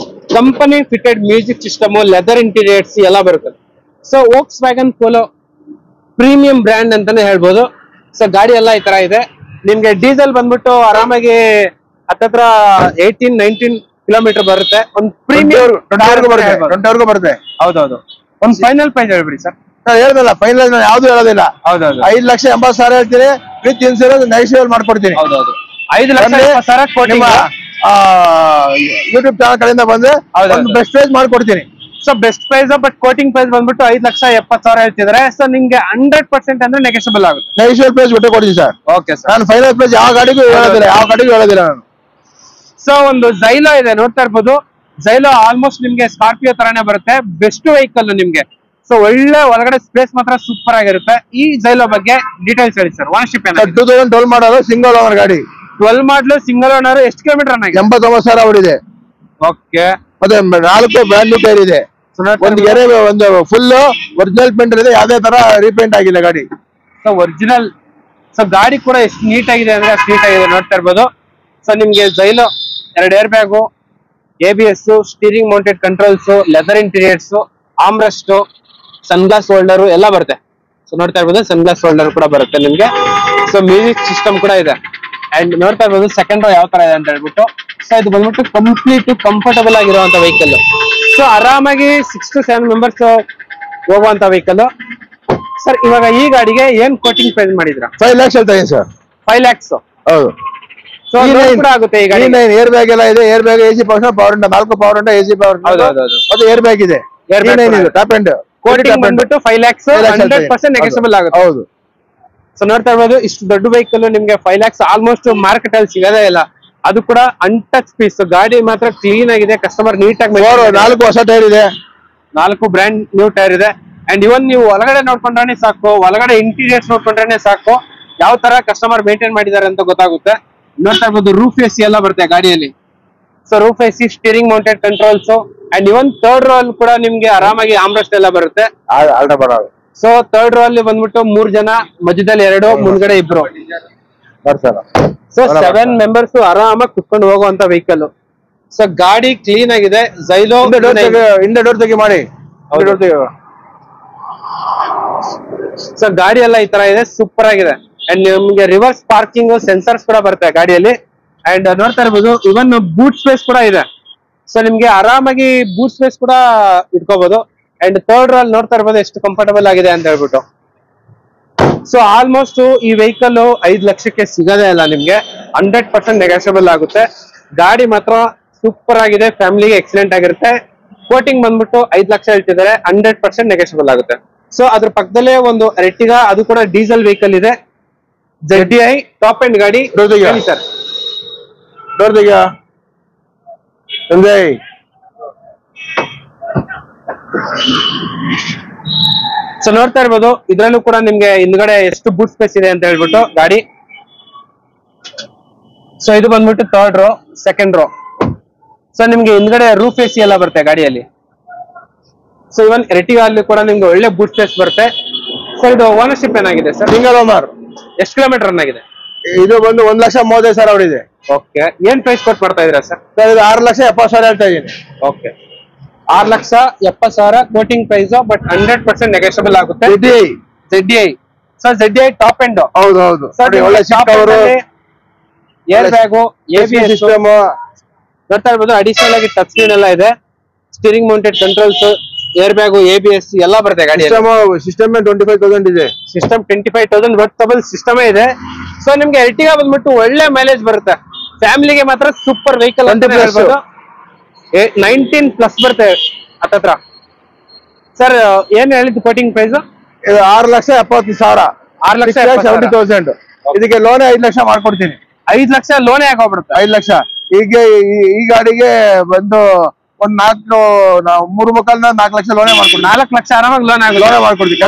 company fitted music system, leather interiors ಎಲ್ಲ ಬರುತ್ತೆ. So Volks wagon polo premium brand ಅಂತಾನೆ ಹೇಳ್ಬೋದು. ಸೊ ಗಾಡಿ ಎಲ್ಲ ಈ ತರ ಇದೆ. ನಿಮ್ಗೆ ಡೀಸೆಲ್ ಬಂದ್ಬಿಟ್ಟು ಆರಾಮಾಗಿ ಹತ್ತತ್ರ 18-19 ಕಿಲೋಮೀಟರ್ ಬರುತ್ತೆ. ಒಂದು ಪ್ರೀಮಿಯಂ 20 ಬರುತ್ತೆ. ಹೌದೌದು. ಒಂದು ಫೈನಲ್ ಪ್ರೈಸ್ ಹೇಳ್ಬಿಡಿ ಸರ್. ಹೇಳ್ದಲ್ಲ, ಫೈನಲ್ ನಾನು ಯಾವ್ದು ಹೇಳೋದಿಲ್ಲ. 5,80,000 ಹೇಳ್ತೀನಿ, ವಿತ್ ಇನ್ಸೂರೆನ್ಸ್ ನೆಗೆಸಿಬಲ್ ಮಾಡ್ಕೊಡ್ತೀನಿ. 5,80,000 ಯೂಟ್ಯೂಬ್ ಚಾನಲ್ ಕಡೆಯಿಂದ ಬಂದ್ರೆ ಬೆಸ್ಟ್ ಪ್ರೈಸ್ ಮಾಡ್ಕೊಡ್ತೀನಿ. So best price, but quoting price ಬಂದ್ಬಿಟ್ಟು 5,70,000 ಹೇಳ್ತಿದ್ರೆ. ಸೊ ನಿಮ್ಗೆ 100% ಅಂದ್ರೆ ನೆಗೆಸಿಬಲ್ ಆಗುತ್ತೆ. ನೆಗೆಸಿಬಲ್ ಪ್ರೈಸ್ ಬಿಟ್ಟು ಕೊಡ್ತೀನಿ ಸರ್. Okay sir. ನಾನು ಫೈನಲ್ ಪ್ರೈಸ್ ಯಾವ ಗಾಡಿಗೂ ಹೇಳೋದಿಲ್ಲ ನಾನು. ಸೊ ಒಂದು ಝೈಲೋ ಇದೆ ನೋಡ್ತಾ ಇರ್ಬೋದು. ಝೈಲೋ ಆಲ್ಮೋಸ್ಟ್ ನಿಮ್ಗೆ ಸ್ಕಾರ್ಪಿಯೋ ತರಾನೇ ಬರುತ್ತೆ. ಬೆಸ್ಟ್ ವೆಹಿಕಲ್ ನಿಮ್ಗೆ. ಸೊ ಒಳ್ಳೆ ಒಳಗಡೆ ಸ್ಪೇಸ್ ಮಾತ್ರ ಸೂಪರ್ ಆಗಿರುತ್ತೆ. ಈ ಝೈಲೋ ಬಗ್ಗೆ ಡೀಟೇಲ್ಸ್ ಹೇಳಿ ಸರ್. ಓನರ್ಶಿಪ್ ಏನಾಗಿದೆ? 2012 ಮಾಡಲು ಸಿಂಗಲ್ ಓನರ್ ಗಾಡಿ. 12 ಮಾಡಲು ಸಿಂಗಲ್ ಓನರ್. ಎಷ್ಟು ಕಿಲೋಮೀಟರ್ ರನ್ ಆಗಿದೆ? 89,000 ಹೊಡಿದೆ. ಓಕೆ. ಮತ್ತೆ 4 ಬ್ರ್ಯಾಂಡ್ ನ್ಯೂ ಟೈರ್ ಇದೆ. ಒಂದು ಫುಲ್ ಒರಿಜಿನಲ್ ಪೇಂಟ್ ಇದೆ, ಯಾವ್ದೇ ತರ ರೀಪೇಂಟ್ ಆಗಿಲ್ಲ ಗಾಡಿ. So original. ಸೊ ಗಾಡಿ ಕೂಡ ಎಷ್ಟು ನೀಟ್ ಆಗಿದೆ ಅಂದ್ರೆ ಅಷ್ಟು ನೀಟ್ ಆಗಿದೆ ನೋಡ್ತಾ ಇರ್ಬೋದು. ಸೊ ನಿಮ್ಗೆ Xylo 2 air bag, ABS, steering mounted controls, leather interiors, armrest, sunglass holder ಎಲ್ಲ ಬರುತ್ತೆ. ಸೊ ನೋಡ್ತಾ ಇರ್ಬೋದು, ಸನ್ಗ್ಲಾಸ್ ಹೋಲ್ಡರ್ ಕೂಡ ಬರುತ್ತೆ ನಿಮ್ಗೆ. ಸೊ ಮ್ಯೂಸಿಕ್ ಸಿಸ್ಟಮ್ ಕೂಡ ಇದೆ. ಅಂಡ್ ನೋಡ್ತಾ ಇರ್ಬೋದು ಸೆಕೆಂಡ್ ರೋ ಯಾವ ತರ ಇದೆ ಅಂತ ಹೇಳ್ಬಿಟ್ಟು. ಸೊ ಇದು ಬಂದ್ಬಿಟ್ಟು ಕಂಪ್ಲೀಟ್ ಕಂಫರ್ಟಬಲ್ ಆಗಿರುವಂತ ವೆಹಿಕಲ್. ಸೊ ಆರಾಮಾಗಿ 6 to 7 ಮೆಂಬರ್ಸ್ ಹೋಗುವಂತ ವೆಹಿಕಲ್. ಸರ್ ಇವಾಗ ಈ ಗಾಡಿಗೆ ಏನ್ ಕೋಟಿಂಗ್ ಪ್ರೈಸ್ ಮಾಡಿದ್ರ? 5 lakhs ಹೇಳ್ತಾ ಇದೀನಿ ಸರ್. 5 lakhs. ಹೌದು. ಸೊ ಕೂಡ ಆಗುತ್ತೆ ಈ ಗಾಡಿ. ಏರ್ ಬ್ಯಾಗ್ ಎಲ್ಲ ಇದೆ. Air bag, AC power, 4 power ಉಂಟು, AC ಪವರ್. ಅದು ಏರ್ ಬ್ಯಾಗ್ ಇದೆ. Top end. ಕೋಟಿಂಗ್ ಬಂದ್ಬಿಟ್ಟು 5 lakhs 100% ನೆಗೆಸಿಬಲ್ ಆಗುತ್ತೆ. ಹೌದು. ಸೊ ನೋಡ್ತಾ ಇರ್ಬೋದು, ಇಷ್ಟು ದೊಡ್ಡ ವೆಹಿಕಲ್ ನಿಮ್ಗೆ 5 lakhs ಆಲ್ಮೋಸ್ಟ್ ಮಾರ್ಕೆಟ್ ಅಲ್ಲಿ ಸಿಗೋದೇ ಇಲ್ಲ. ಅದು ಕೂಡ ಅನ್ಟಚ್ ಪೀಸ್. ಗಾಡಿ ಮಾತ್ರ ಕ್ಲೀನ್ ಆಗಿದೆ. ಕಸ್ಟಮರ್ ನೀಟಾಗಿ 4 ಹೊಸ ಟೈರ್ ಇದೆ, 4 ಬ್ರ್ಯಾಂಡ್ ನ್ಯೂ ಟೈರ್ ಇದೆ. ಅಂಡ್ ಇವನ್ ನೀವು ಒಳಗಡೆ ನೋಡ್ಕೊಂಡ್ರೆ ಸಾಕು, ಒಳಗಡೆ ಇಂಟೀರಿಯರ್ಸ್ ನೋಡ್ಕೊಂಡ್ರೆ ಸಾಕು ಯಾವ ತರ ಕಸ್ಟಮರ್ ಮೇಂಟೈನ್ ಮಾಡಿದ್ದಾರೆ ಅಂತ ಗೊತ್ತಾಗುತ್ತೆ. ನೋಡ್ತಾ ಇರ್ಬೋದು, ರೂಫ್ AC ಎಲ್ಲ ಬರುತ್ತೆ ಗಾಡಿಯಲ್ಲಿ. So roof AC, steering mounted controls, and even third row ಅಲ್ಲಿ ಕೂಡ ನಿಮ್ಗೆ ಆರಾಮಾಗಿ ಆಮ್ರೆಸ್ಟ್ ಎಲ್ಲ ಬರುತ್ತೆ. ಸೊ ಥರ್ಡ್ ರೋ ಅಲ್ಲಿ ಬಂದ್ಬಿಟ್ಟು 3 ಜನ, ಮಧ್ಯದಲ್ಲಿ 2, ಮುಂದ್ಗಡೆ 2. ಸೊ 7 ಮೆಂಬರ್ಸ್ ಆರಾಮಾಗಿ ಕುತ್ಕೊಂಡು ಹೋಗುವಂತ ವೆಹಿಕಲ್. ಸೊ ಗಾಡಿ ಕ್ಲೀನ್ ಆಗಿದೆ. ಝೈಲೋ ಹಿಂದೆ ಡೋರ್ ತೆಗಿ ಮಾಡಿ. ಸೊ ಗಾಡಿ ಎಲ್ಲ ಈ ತರ ಇದೆ, ಸೂಪರ್ ಆಗಿದೆ. ಅಂಡ್ ನಿಮ್ಗೆ ರಿವರ್ಸ್ ಪಾರ್ಕಿಂಗ್ ಸೆನ್ಸರ್ಸ್ ಕೂಡ ಬರುತ್ತೆ ಗಾಡಿಯಲ್ಲಿ. ಅಂಡ್ ನೋಡ್ತಾ ಇರ್ಬೋದು, ಇವನ್ ಬೂಟ್ ಸ್ಪೇಸ್ ಕೂಡ ಇದೆ. ಸೊ ನಿಮ್ಗೆ ಆರಾಮಾಗಿ ಬೂಟ್ ಸ್ಪೇಸ್ ಕೂಡ ಇಟ್ಕೋಬಹುದು. ಅಂಡ್ ಥರ್ಡ್ ರೋ ಅಲ್ಲಿ ನೋಡ್ತಾ ಇರ್ಬೋದು ಎಷ್ಟು ಕಂಫರ್ಟಬಲ್ ಆಗಿದೆ ಅಂತ ಹೇಳ್ಬಿಟ್ಟು. ಸೊ ಆಲ್ಮೋಸ್ಟ್ ಈ ವೆಹಿಕಲ್ 5 ಲಕ್ಷಕ್ಕೆ ಸಿಗೋದೇ ಇಲ್ಲ ನಿಮ್ಗೆ. 100% ನೆಗೆಸಿಬಲ್ ಆಗುತ್ತೆ. ಗಾಡಿ ಮಾತ್ರ ಸೂಪರ್ ಆಗಿದೆ, ಫ್ಯಾಮಿಲಿಗೆ ಎಕ್ಸಲೆಂಟ್ ಆಗಿರುತ್ತೆ. ಕೋಟಿಂಗ್ ಬಂದ್ಬಿಟ್ಟು 5 ಲಕ್ಷ ಹೇಳ್ತಿದ್ದಾರೆ, 100% ನೆಗೆಸಿಬಲ್ ಆಗುತ್ತೆ. ಸೊ ಅದ್ರ ಪಕ್ಕದಲ್ಲೇ ಒಂದು Ertiga, ಅದು ಕೂಡ ಡೀಸೆಲ್ ವೆಹಿಕಲ್ ಇದೆ. ZDI ಟಾಪ್ ಎಂಡ್ ಗಾಡಿ. ಹೇಳಿ ಸರ್. ಸೊ ನೋಡ್ತಾ ಇರ್ಬೋದು, ಇದ್ರಲ್ಲೂ ಕೂಡ ನಿಮ್ಗೆ ಹಿಂದ್ಗಡೆ ಎಷ್ಟು ಬೂಟ್ ಸ್ಪೇಸ್ ಇದೆ ಅಂತ ಹೇಳ್ಬಿಟ್ಟು ಗಾಡಿ. ಸೊ ಇದು ಬಂದ್ಬಿಟ್ಟು 3rd rho, 2nd rho. So ನಿಮ್ಗೆ ಹಿಂದ್ಗಡೆ ರೂಫ್ AC ಎಲ್ಲ ಬರುತ್ತೆ ಗಾಡಿಯಲ್ಲಿ. ಸೊ ಇವನ್ Ertiga ಅಲ್ಲಿ ಕೂಡ ನಿಮ್ಗೆ ಒಳ್ಳೆ ಬೂಟ್ ಸ್ಪೇಸ್ ಬರುತ್ತೆ. ಸರ್ ಇದು ಓನರ್ಶಿಪ್ ಏನಾಗಿದೆ ಸರ್? Single owner. ಎಷ್ಟು ಕಿಲೋಮೀಟರ್ ರನ್ ಆಗಿದೆ? ಇದು ಬಂದು 1,35,000 ಹೊಡಿದೆ. ಓಕೆ, ಏನ್ ಪ್ರೈಸ್ ಕೊಟ್ಟು ಮಾಡ್ತಾ ಇದೀರಾ ಸರ್? ಇದು 6,70,000 ಹೇಳ್ತಾ ಇದೀನಿ. Okay, 6,70,000 quoting price, but 100% negotiable ಆಗುತ್ತೆ. ZDI sir, ZDI top end. ಹೌದು ಒಳ್ಳೆ seat cover, air bag, ABS system ನೋಡ್ತಾ ಇರ್ಬೋದು. ಅಡಿಷನಲ್ ಆಗಿ ಟಚ್ ಸ್ಕ್ರೀನ್ ಎಲ್ಲ ಇದೆ, steering mounted controls, air bag, ABS ಎಲ್ಲ ಬರುತ್ತೆ ಗಾಡಿ. ಸಿಸ್ಟಮ್ 25,000 ಇದೆ. ಸಿಸ್ಟಮ್ 25,000 ವರ್ತಬಲ್ ಸಿಸ್ಟಮ್ ಇದೆ. ಸೊ ನಿಮ್ಗೆ Ertiga ಬಂದ್ಬಿಟ್ಟು ಒಳ್ಳೆ ಮೈಲೇಜ್ ಬರುತ್ತೆ. ಫ್ಯಾಮಿಲಿಗೆ ಮಾತ್ರ ಸೂಪರ್ ವೆಹಿಕಲ್ ಅಂತ ಹೇಳ್ಬೋದು. 19+ ಬರುತ್ತೆ ಹತ್ತತ್ರ. ಸರ್ ಏನ್ ಹೇಳಿದ್ದು ಕೋಟಿಂಗ್ ಪ್ರೈಸ್? ಇದು 6,70,000. 6,70,000. ಇದಕ್ಕೆ ಲೋನ್ 5 ಲಕ್ಷ ಮಾಡ್ಕೊಡ್ತೀನಿ. 5 ಲಕ್ಷ ಲೋನೇ ಆಗೋಗ್ಬಿಡುತ್ತೆ. 5 ಲಕ್ಷ ಈಗ ಈ ಗಾಡಿಗೆ ಬಂದು ಒಂದ್ 4 ಲಕ್ಷ ಲೋನೇ ಮಾಡ್ಕೊಡ್ತೀನಿ. 4 ಲಕ್ಷ ಆರಾಮಾಗಿ ಲೋನ್ ಮಾಡ್ಕೊಡ್ತೀನಿ.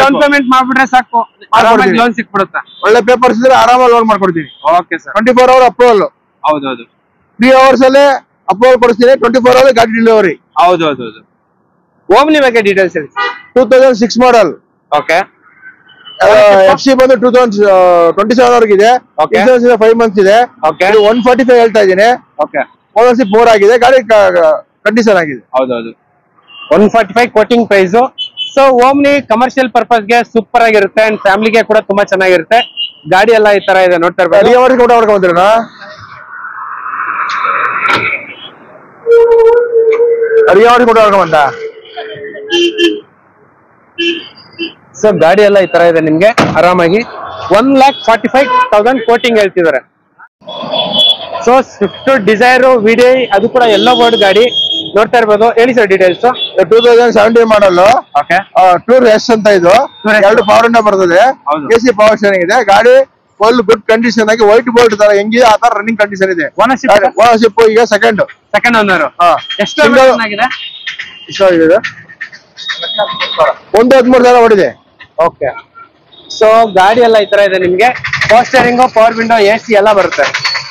ಡೌನ್ ಪೇಮೆಂಟ್ ಮಾಡ್ಬಿಟ್ರೆ ಸಾಕು, ಆರಾಮಾಗಿ ಲೋನ್ ಸಿಕ್ಬಿಡುತ್ತೆ. ಒಳ್ಳೆ ಪೇಪರ್ಸ್ ಇದ್ರೆ ಆರಾಮಾಗಿ ಲೋನ್ ಮಾಡ್ಕೊಡ್ತೀನಿ. Okay sir. 24 hour approval. ಹೌದೌದು. 3 hours ಅಲ್ಲೇ ಅಪ್ರೂವಲ್ ಕೊಡಿಸ್ತೀನಿ. 24 hour ಗಾಡಿ ಡೆಲಿವರಿ. ಹೌದೌದು. ಓಮ್ನಿ ಬಗ್ಗೆ ಡೀಟೇಲ್ಸ್ ಹೇಳಿ. 2006 ಮಾಡಲ್. ಓಕೆ. FC ಬಂದು 2027 ವರೆಗೆ ಇದೆ. ಇನ್ಶೂರೆನ್ಸ್ 5 months ಇದೆ. 145 ಹೇಳ್ತಾ ಇದ್ದೀನಿ. ಓಕೆ. ಓನರ್ಶಿಪ್ 4 ಆಗಿದೆ. ಗಾಡಿ ಕಂಡೀಷನ್ ಆಗಿದೆ. ಹೌದೌದು. 145 quoting price. So Omni commercial purpose ಗೆ ಸೂಪರ್ ಆಗಿರುತ್ತೆ, ಅಂಡ್ ಫ್ಯಾಮಿಲಿಗೆ ಕೂಡ ತುಂಬಾ ಚೆನ್ನಾಗಿರುತ್ತೆ. ಗಾಡಿ ಎಲ್ಲ ಈ ತರ ಇದೆ, ನೋಡ್ತಾ ಇರ್ಬೋದು. ಊಟ ಮಾಡ್ಕೊಂಡ್ಬಂದ್ರಣ ಊಟ ಮಾಡ್ಕೊಂಬಂದ. ಸೊ ಗಾಡಿ ಎಲ್ಲ ಈ ತರ ಇದೆ ನಿಮ್ಗೆ ಆರಾಮಾಗಿ. 1,45,000 ಕೋಟಿಂಗ್ ಹೇಳ್ತಿದ್ದಾರೆ. ಸೊ ಸ್ವಿಫ್ಟ್ ಡಿಸೈರ್ VDI ಅದು ಕೂಡ ಎಲ್ಲೋ ಬೋರ್ಡ್ ಗಾಡಿ ನೋಡ್ತಾ ಇರ್ಬೋದು. ಹೇಳಿ ಸರ್ ಡೀಟೇಲ್ಸ್. 2017 ಮಾಡಲ್. ಓಕೆ. ಟೂರ್ S ಅಂತ ಇದು 2 ಪವರ್ ಇಂದ ಬರ್ತದೆ. AC ಪವರ್ ಸ್ಟೇರಿಂಗ್ ಇದೆ. ಗಾಡಿ ಫುಲ್ ಗುಡ್ ಕಂಡೀಷನ್ ಆಗಿ ವೈಟ್ ಬೋಲ್ಟ್ ತರ ಹೆಂಗಿದೆ ಆ ತರ ರನ್ನಿಂಗ್ ಕಂಡೀಷನ್ ಇದೆ. ಓನರ್ಶಿಪ್ ಈಗ ಸೆಕೆಂಡ್ ಓನರ್. ಎಷ್ಟು ಆಗಿದೆ? 1,13,000 ಹೊಡಿದೆ. ಓಕೆ. ಸೊ ಗಾಡಿ ಎಲ್ಲ ಈ ತರ ಇದೆ ನಿಮ್ಗೆ. Power steering, power window, AC ಎಲ್ಲ ಬರುತ್ತೆ.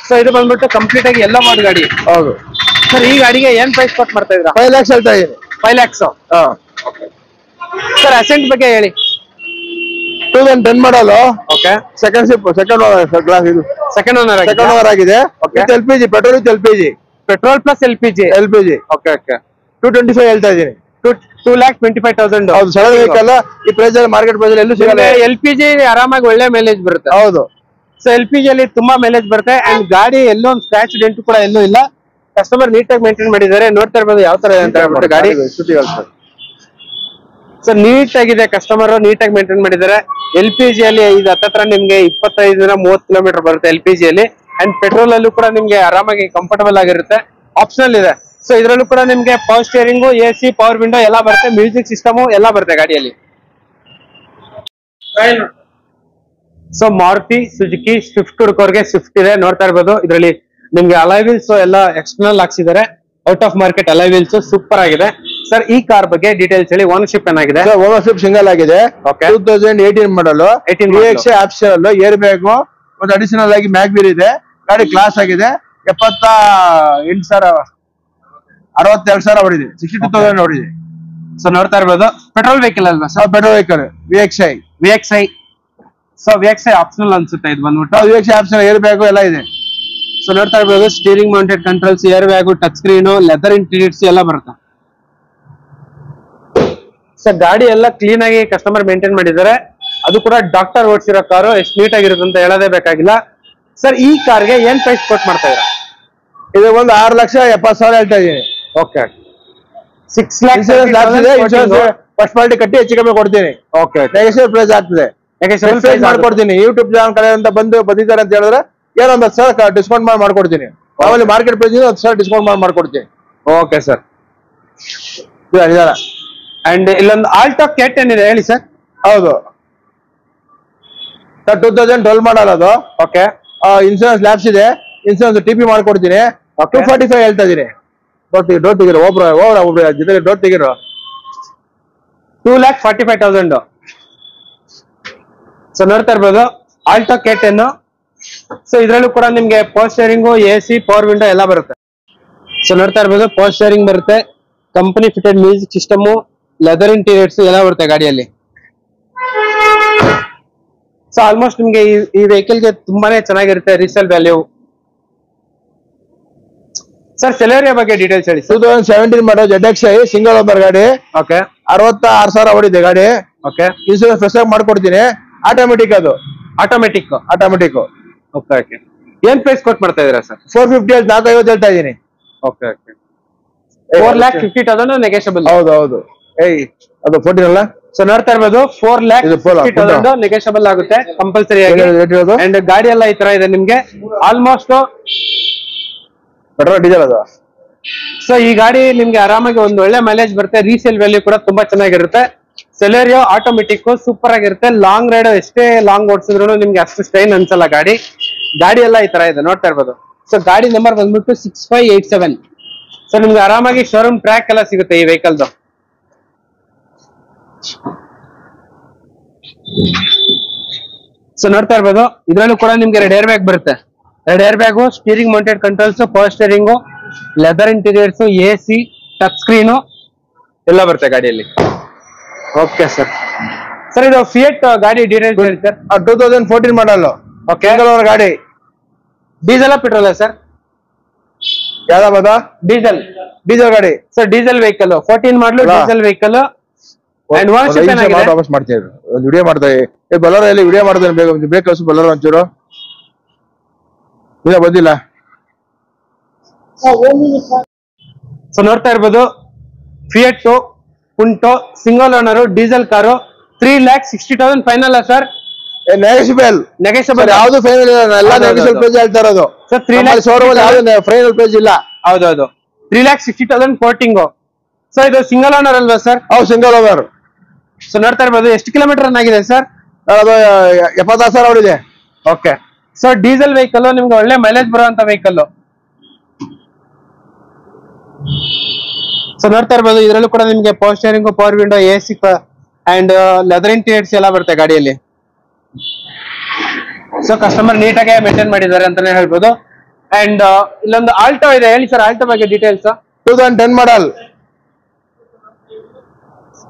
ಸೊ ಇದು ಬಂದ್ಬಿಟ್ಟು ಕಂಪ್ಲೀಟ್ ಆಗಿ ಎಲ್ಲೋ ಬೋರ್ಡ್ ಗಾಡಿ. ಹೌದು ಸರ್. ಈ ಗಾಡಿಗೆ ಏನ್ ಪ್ರೈಸ್ ಕೊಟ್ಟು ಮಾಡ್ತಾ ಇದ್ದೀರಾ? 5 lakhs ಹೇಳ್ತಾ ಇದ್ದೀನಿ. 5 lakhs. ಸರ್ ಅಸೆಂಟ್ ಬಗ್ಗೆ ಹೇಳಿ. 2010 ಮಾಡಲ್. ಓಕೆ. ಸೆಕೆಂಡ್ ಗ್ಲಾಸ್ ಇದು ಸೆಕೆಂಡ್ ಓನರ್ ಆಗಿದೆ. LPG petrol with LPG. Petrol plus LPG. Okay. 225 ಹೇಳ್ತಾ ಇದ್ದೀನಿ. 2,25,000. ಹೌದು. ಸಡನ್ ವೆಹಿಕಲ್ ಈ ಪ್ರೈಸ್ ಅಲ್ಲಿ ಮಾರ್ಕೆಟ್ ಪ್ರೈಸ್ ಎಲ್ಲೂ ಸಿಗಲ್ಲ. LPG ಆರಾಮಾಗಿ ಒಳ್ಳೆ ಮೈಲೇಜ್ ಬರುತ್ತೆ. ಹೌದು. ಸೊ LPG ಅಲ್ಲಿ ತುಂಬಾ ಮೈಲೇಜ್ ಬರುತ್ತೆ, ಅಂಡ್ ಗಾಡಿ ಎಲ್ಲೋ ಒಂದು ಸ್ಕ್ರಾಚ್ ಡೆಂಟ್ ಕೂಡ ಎಲ್ಲೂ ಇಲ್ಲ. ಕಸ್ಟಮರ್ ನೀಟಾಗಿ ಮೇಂಟೈನ್ ಮಾಡಿದ್ದಾರೆ. ನೋಡ್ತಾ ಇರ್ಬೋದು ಯಾವ ತರ ಇದೆ ಅಂತ ಹೇಳ್ಬಿಟ್ಟು ಗಾಡಿ. ಸೊ ನೀಟ್ ಆಗಿದೆ, ಕಸ್ಟಮರ್ ನೀಟಾಗಿ ಮೇಂಟೈನ್ ಮಾಡಿದ್ದಾರೆ. LPG ಅಲ್ಲಿ ಇದು ಹತ್ತತ್ರ ನಿಮ್ಗೆ 25-30 ಕಿಲೋಮೀಟರ್ ಬರುತ್ತೆ LPG ಅಲ್ಲಿ. ಅಂಡ್ ಪೆಟ್ರೋಲ್ ಅಲ್ಲೂ ಕೂಡ ನಿಮ್ಗೆ ಆರಾಮಾಗಿ ಕಂಫರ್ಟಬಲ್ ಆಗಿರುತ್ತೆ. ಆಪ್ಷನಲ್ ಇದೆ. ಸೊ ಇದರಲ್ಲೂ ಕೂಡ ನಿಮ್ಗೆ power steering, AC, power window ಎಲ್ಲ ಬರುತ್ತೆ. ಮ್ಯೂಸಿಕ್ ಸಿಸ್ಟಮು ಎಲ್ಲ ಬರುತ್ತೆ ಗಾಡಿಯಲ್ಲಿ. ಸೊ ಮಾರುತಿ ಸುಜುಕಿ ಸ್ವಿಫ್ಟ್ ಹುಡುಕೋರ್ಗೆ ಸ್ವಿಫ್ಟ್ ಇದೆ, ನೋಡ್ತಾ ಇರ್ಬೋದು. ಇದರಲ್ಲಿ ನಿಮ್ಗೆ ಅಲಾಯ್ ವೀಲ್ಸ್ ಎಲ್ಲ ಎಕ್ಸ್ಟರ್ನಲ್ ಹಾಕ್ಸಿದ್ದಾರೆ. Out of market alloy wheels super ಆಗಿದೆ. ಸರ್ ಈ ಕಾರ್ ಬಗ್ಗೆ ಡೀಟೇಲ್ಸ್ ಹೇಳಿ. ಓನರ್ಶಿಪ್ ಏನಾಗಿದೆ? ಓನರ್ಶಿಪ್ ಸಿಂಗಲ್ ಆಗಿದೆ. 2018 ಮಾಡಲ್. ಆಪ್ಷನಲ್ ಏರ್ ಬ್ಯಾಗ್, ಒಂದು ಅಡಿಷನಲ್ ಆಗಿ ಮ್ಯಾಗ್ವೀರ್ ಇದೆ. ಗಾಡಿ ಕ್ಲಾಸ್ ಆಗಿದೆ. 62,000 ಹೊಡಿದೆ. 62,000 ಹೊಡಿದೆ. ಸೊ ನೋಡ್ತಾ ಇರ್ಬೋದು. ಪೆಟ್ರೋಲ್ ವೆಹಿಕಲ್ ಅಲ್ವಾ sir? Petrol vehicle VXI. So VXI optional ಅನ್ಸುತ್ತೆ ಇದು ಬಂದ್ಬಿಟ್ಟು. VXI ಆಪ್ಷನಲ್ ಏರ್ ಬ್ಯಾಗ್ ಎಲ್ಲ ಇದೆ. ಸೊ ನೋಡ್ತಾ ಇರ್ಬೋದು. Steering mounted controls, air bag, touch screen, leather interiors ಎಲ್ಲ ಬರುತ್ತೆ. ಸೊ ಗಾಡಿ ಎಲ್ಲ ಕ್ಲೀನ್ ಆಗಿ ಕಸ್ಟಮರ್ ಮೇಂಟೈನ್ ಮಾಡಿದ್ದಾರೆ. ಅದು ಕೂಡ ಡಾಕ್ಟರ್ ಓಡಿಸಿರೋ ಕಾರು. ಎಷ್ಟು ನೀಟ್ ಆಗಿರುತ್ತೆ ಅಂತ ಹೇಳೋದೇ ಬೇಕಾಗಿಲ್ಲ. ಸರ್ ಈ ಕಾರ್ಗೆ ಏನ್ ಪ್ರೈಸ್ ಕೊಟ್ ಮಾಡ್ತಾ ಇದ್ದೀರಾ? ಇದು ಒಂದು 6,70,000 ಹೇಳ್ತಾ ಇದ್ದೀನಿ. ಓಕೆ. 6 lakhs ಫಸ್ಟ್ ಪಾರ್ಟಿ ಕಟ್ಟಿ ಹೆಚ್ಚು ಕಮ್ಮಿ ಕೊಡ್ತೀನಿ. ಓಕೆ. ನೆಗೆಷಿಯಬಲ್ ಪ್ರೈಸ್ ಆಗ್ತದೆ. ಮಾಡ್ಕೊಡ್ತೀನಿ. ಯೂಟ್ಯೂಬ್ ಚಾನಲ್ ಕಡೆ ಅಂತ ಬಂದಿದ್ದಾರೆ ಅಂತ ಹೇಳಿದ್ರೆ ಏನೋ 10,000 ಡಿಸ್ಕೌಂಟ್ ಮಾಡ್ಕೊಡ್ತೀನಿ. ಆಮೇಲೆ ಮಾರ್ಕೆಟ್ ಪ್ರೈಸ್ 10,000 ಡಿಸ್ಕೌಂಟ್ ಮಾಡ್ಕೊಡ್ತೀನಿ. Okay sir. ಅಂಡ್ ಇಲ್ಲೊಂದು ಆಲ್ಟೋ K10 ಇದೆ ಹೇಳಿ ಸರ್. ಹೌದು ಸರ್, 2012 ಮಾಡಲ್ ಅದು. ಓಕೆ. ಇನ್ಸೂರೆನ್ಸ್ ಲ್ಯಾಬ್ಸ್ ಇದೆ, ಇನ್ಸೂರೆನ್ಸ್ TP ಮಾಡ್ಕೊಡ್ತೀನಿ. 245 ಹೇಳ್ತಾ ಇದೀನಿ. ಡೋರ್ ತೆಗಿರೋ ಒಬ್ರು ಜೊತೆ ಡೋರ್ ತೆಗಿರೋ. 2,45,000. ಸೊ ನೋಡ್ತಾ ಇರ್ಬೋದು ಆಲ್ಟೋ K10. ಸೊ ಇದ್ರಲ್ಲೂ ಕೂಡ ನಿಮ್ಗೆ power steering, AC, power window ಎಲ್ಲ ಬರುತ್ತೆ. ಸೊ ನೋಡ್ತಾ ಇರ್ಬೋದು ಪವರ್ ಸ್ಟೇರಿಂಗ್ ಬರುತ್ತೆ, company fitted music system, leather interiors ಎಲ್ಲ ಬರುತ್ತೆ ಗಾಡಿಯಲ್ಲಿ. ಸೊ ಆಲ್ಮೋಸ್ಟ್ ನಿಮ್ಗೆ ಈ ವೆಹಿಕಲ್ ಗೆ ತುಂಬಾನೇ ಚೆನ್ನಾಗಿರುತ್ತೆ ರೀಸೇಲ್ ವ್ಯಾಲ್ಯೂ. ಸರ್ ಸೆಲೆರಿಯಾ ಬಗ್ಗೆ ಡೀಟೇಲ್ಸ್ ಹೇಳಿ. 2017 ಮಾಡೋ ZXi ಸಿಂಗಲ್ ಓನರ್ ಗಾಡಿ. ಓಕೆ. 66,000 ಓಡಿದೆ ಗಾಡಿ. ಓಕೆ. ಇನ್ಸೂರೆನ್ಸ್ ಫ್ರೆಶ್ ಆಗಿ ಮಾಡ್ಕೊಡ್ತೀನಿ. ಆಟೋಮೆಟಿಕ್ ಅದು. ಆಟೋಮೆಟಿಕ್. Okay okay. ಏನ್ ಪ್ರೈಸ್ ಕೊಟ್ ಮಾಡ್ತಾ ಇದೀರಾ ಸರ್? 450 450 ಹೇಳ್ತಾ ಇದೀನಿ. Okay okay. 4,50,000 ನೆಗೋಷಿಯಬಲ್. ಹೌದು. ಅದು 14 ಅಲ್ಲ. ಸೊ ನೋಡ್ತಾ ಇರ್ಬೋದು 4,50,000 ನೆಗೋಷಿಯಬಲ್ ಆಗುತ್ತೆ ಕಂಪಲ್ಸರಿ ಆಗಿ. ಅಂಡ್ ಗಾಡಿ ಎಲ್ಲ ಈ ತರ ಇದೆ ನಿಮ್ಗೆ ಆಲ್ಮೋಸ್ಟ್ ಪೆಟ್ರೋಲ್ ಡೀಸೆಲ್ ಅದು. ಸೊ ಈ ಗಾಡಿ ನಿಮ್ಗೆ ಆರಾಮಾಗಿ ಒಂದು ಒಳ್ಳೆ ಮೈಲೇಜ್ ಬರುತ್ತೆ, ರೀಸೇಲ್ ವ್ಯಾಲ್ಯೂ ಕೂಡ ತುಂಬಾ ಚೆನ್ನಾಗಿರುತ್ತೆ. ಸೆಲೆರಿಯೋ ಆಟೋಮೆಟಿಕ್ ಸೂಪರ್ ಆಗಿರುತ್ತೆ. ಲಾಂಗ್ ರೈಡ್ ಎಷ್ಟೇ ಲಾಂಗ್ ಓಡಿಸಿದ್ರು ನಿಮ್ಗೆ ಅಷ್ಟು ಸ್ಟ್ರೈನ್ ಅನ್ಸಲ್ಲ ಗಾಡಿ ಎಲ್ಲ ಈ ತರ ಇದೆ ನೋಡ್ತಾ ಇರ್ಬೋದು. ಸೊ ಗಾಡಿ ನಂಬರ್ ಬಂದ್ಬಿಟ್ಟು 6587. ಸೊ ನಿಮ್ಗೆ ಆರಾಮಾಗಿ ಶೋರೂಮ್ ಟ್ರ್ಯಾಕ್ ಎಲ್ಲ ಸಿಗುತ್ತೆ ಈ ವೆಹಿಕಲ್ದು. ಸೊ ನೋಡ್ತಾ ಇರ್ಬೋದು ಇದ್ರಲ್ಲೂ ಕೂಡ ನಿಮ್ಗೆ ರೆಡ್ ಏರ್ ಬ್ಯಾಗ್ ಬರುತ್ತೆ. Red air bag, steering mounted controls, power steering, leather interiors, AC, touch screen ಎಲ್ಲ ಬರುತ್ತೆ ಗಾಡಿಯಲ್ಲಿ. Okay sir. ಸರ್ ಇದು ಫಿಯಟ್ ಗಾಡಿ ಡೀಟೇಲ್ಸ್ ಹೇಳಿ ಸರ್. 2014 ಮಾಡಲ್. ಓಕೆ. ಗಾಡಿ ಡೀಸೆಲ್ ಪೆಟ್ರೋಲ್ ಸರ್? ಯಾವ್ದು? ಡೀಸೆಲ್ ಗಾಡಿ ಸರ್. ಡೀಸೆಲ್ ವೆಹಿಕಲ್ 14 ಮಾಡಲು ಡೀಸೆಲ್ ವೆಹಿಕಲ್. ಅಂಡ್ ಓನರ್ಶಿಪ್ ಏನಾಗಿದೆ? ವಾಪಸ್ ಮಾಡ್ತೀವಿ. ಒಂದು ವಿಡಿಯೋ ಮಾಡ್ತಾ ಬಲ್ಲರ್ ಎಲ್ಲಿ ವಿಡಿಯೋ ಮಾಡ್ತಾರೆ. ಬೇಕು ಕಳ್ಸು ಬಲ್ಲರ್ ಒಂಚೂರು. ಇಲ್ಲ ಬಂದಿಲ್ಲ. ಸೊ ನೋಡ್ತಾ ಇರ್ಬೋದು fiat ಪುಂಟೋ single owner diesel car. 3,60,000 final sir. Negotiable ಯಾವ್ದು ಫೈನಲ್ ಇಲ್ಲ, ಎಲ್ಲ ನೆಗೋಷಿಯಬಲ್ ಪ್ರೈಸ್ ಹೇಳ್ತಾ ಇರೋದು ಸರ್. 3,00,000 ಶೋರೂಮ್ ಯಾವ್ದು ಫೈನಲ್ ಪ್ರೈಸ್ ಇಲ್ಲ. ಹೌದೌದು. 3,60,000 ಕೋಟಿಂಗು. ಸೊ ಇದು ಸಿಂಗಲ್ ಓನರ್ ಅಲ್ವಾ ಸರ್? ಹೌದು ಸಿಂಗಲ್ ಓನರ್. ಸೊ ನೋಡ್ತಾ ಇರ್ಬೋದು ಎಷ್ಟು ಕಿಲೋಮೀಟರ್ ರನ್ ಆಗಿದೆ ಸರ್? ಅದು 76,000 ಓಡಿದೆ. ಓಕೆ. ಸೊ ಡೀಸೆಲ್ ವೆಹಿಕಲ್ ನಿಮ್ಗೆ ಒಳ್ಳೆ ಮೈಲೇಜ್ ಬರುವಂತ ವೆಹಿಕಲ್. ಸೊ ನೋಡ್ತಾ ಇರ್ಬೋದು ಇದರಲ್ಲೂ ಕೂಡ ನಿಮ್ಗೆ power steering, power window, AC and leather interiors ಎಲ್ಲ ಬರುತ್ತೆ ಗಾಡಿಯಲ್ಲಿ. ಸೊ ಕಸ್ಟಮರ್ ನೀಟಾಗಿ ಮೇಂಟೈನ್ ಮಾಡಿದ್ದಾರೆ ಅಂತಾನೆ ಹೇಳ್ಬೋದು. ಅಂಡ್ ಇಲ್ಲೊಂದು ಆಲ್ಟೋ ಇದೆ ಹೇಳಿ ಸರ್, ಆಲ್ಟೋ ಬಗ್ಗೆ ಡೀಟೇಲ್ಸ್. 2010 ಮಾಡಲ್.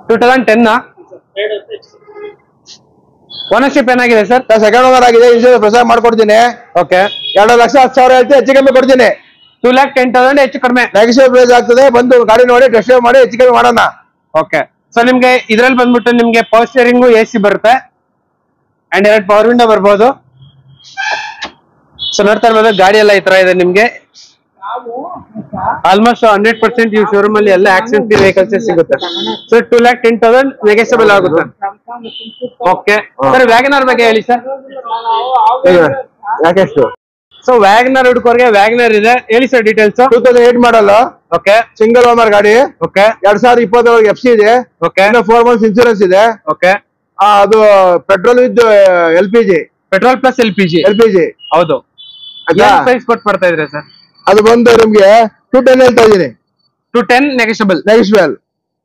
2010 ಓನರ್ಶಿಪ್ ಏನಾಗಿದೆ ಸರ್? ಸೆಕೆಂಡ್ ಓನರ್ ಆಗಿದೆ. ಇನ್ಶೂರೆನ್ಸ್ ಫ್ರೆಶ್ ಆಗಿ ಮಾಡ್ಕೊಡ್ತೀನಿ. ಓಕೆ. 2,10,000 ಹೇಳ್ತೀನಿ, ಹೆಚ್ಚು ಕಮ್ಮಿ ಕೊಡ್ತೀನಿ. 2,10,000 ಹೆಚ್ಚು ಕಡಿಮೆ ನೆಗೋಷಿಯಬಲ್ ಪ್ರೈಸ್ ಆಗ್ತದೆ. ಬಂದು ಗಾಡಿ ನೋಡಿ ಟೆಸ್ಟ್ ಡ್ರೈವ್ ಮಾಡಿ ಹೆಚ್ಚು ಕಮ್ಮಿ ಮಾಡೋಣ. ಓಕೆ. ಸೊ ನಿಮ್ಗೆ ಇದ್ರಲ್ಲಿ ಬಂದ್ಬಿಟ್ಟು ನಿಮ್ಗೆ ಪವರ್ ಸ್ಟೇರಿಂಗು, AC ಬರುತ್ತೆ ಅಂಡ್ 2 ಪವರ್ ವಿಂಡೋ ಬರ್ಬೋದು. ಸೊ ನೋಡ್ತಾ ಇರ್ಬೋದು ಗಾಡಿ ಎಲ್ಲ ಈ ತರ ಇದೆ ನಿಮ್ಗೆ. ಆಲ್ಮೋಸ್ಟ್ 100% ಈ ಶೋರೂಮ್ ಅಲ್ಲಿ ಎಲ್ಲ ಆಕ್ಸಿಡೆಂಟ್ ಫ್ರೀ ವೆಹಿಕಲ್ಸ್ ಸಿಗುತ್ತೆ. ಸೊ 2,10,000 ನೆಗೋಷಿಯಬಲ್ ಆಗುತ್ತೆ. Okay sir. ವ್ಯಾಗನರ್ ಬಗ್ಗೆ ಹೇಳಿ ಸರ್. ಯಾಕೆಷ್ಟು? ಸೊ ವ್ಯಾಗನರ್ ಹುಡುಗರಿಗೆ ವ್ಯಾಗನರ್ ಇದೆ ಹೇಳಿ ಸರ್ ಡೀಟೇಲ್ಸ್. 2008 ಮಾಡಲ್. ಓಕೆ. ಸಿಂಗಲ್ ಓನರ್ ಗಾಡಿ. ಓಕೆ. 2020 FC ಇದೆ. ಓಕೆ. 4 months ಇನ್ಶೂರೆನ್ಸ್ ಇದೆ. ಓಕೆ. ಅದು petrol with LPG. Petrol plus LPG. ಹೌದು. ಪ್ರೈಸ್ ಕೊಟ್ಟು ಮಾಡ್ತಾ ಇದ್ರೆ ಸರ್? ಅದು ಬಂದು ನಿಮ್ಗೆ 210 ಹೇಳ್ತಾ ಇದೀನಿ. 210 ನೆಗೋಷಿಯಬಲ್.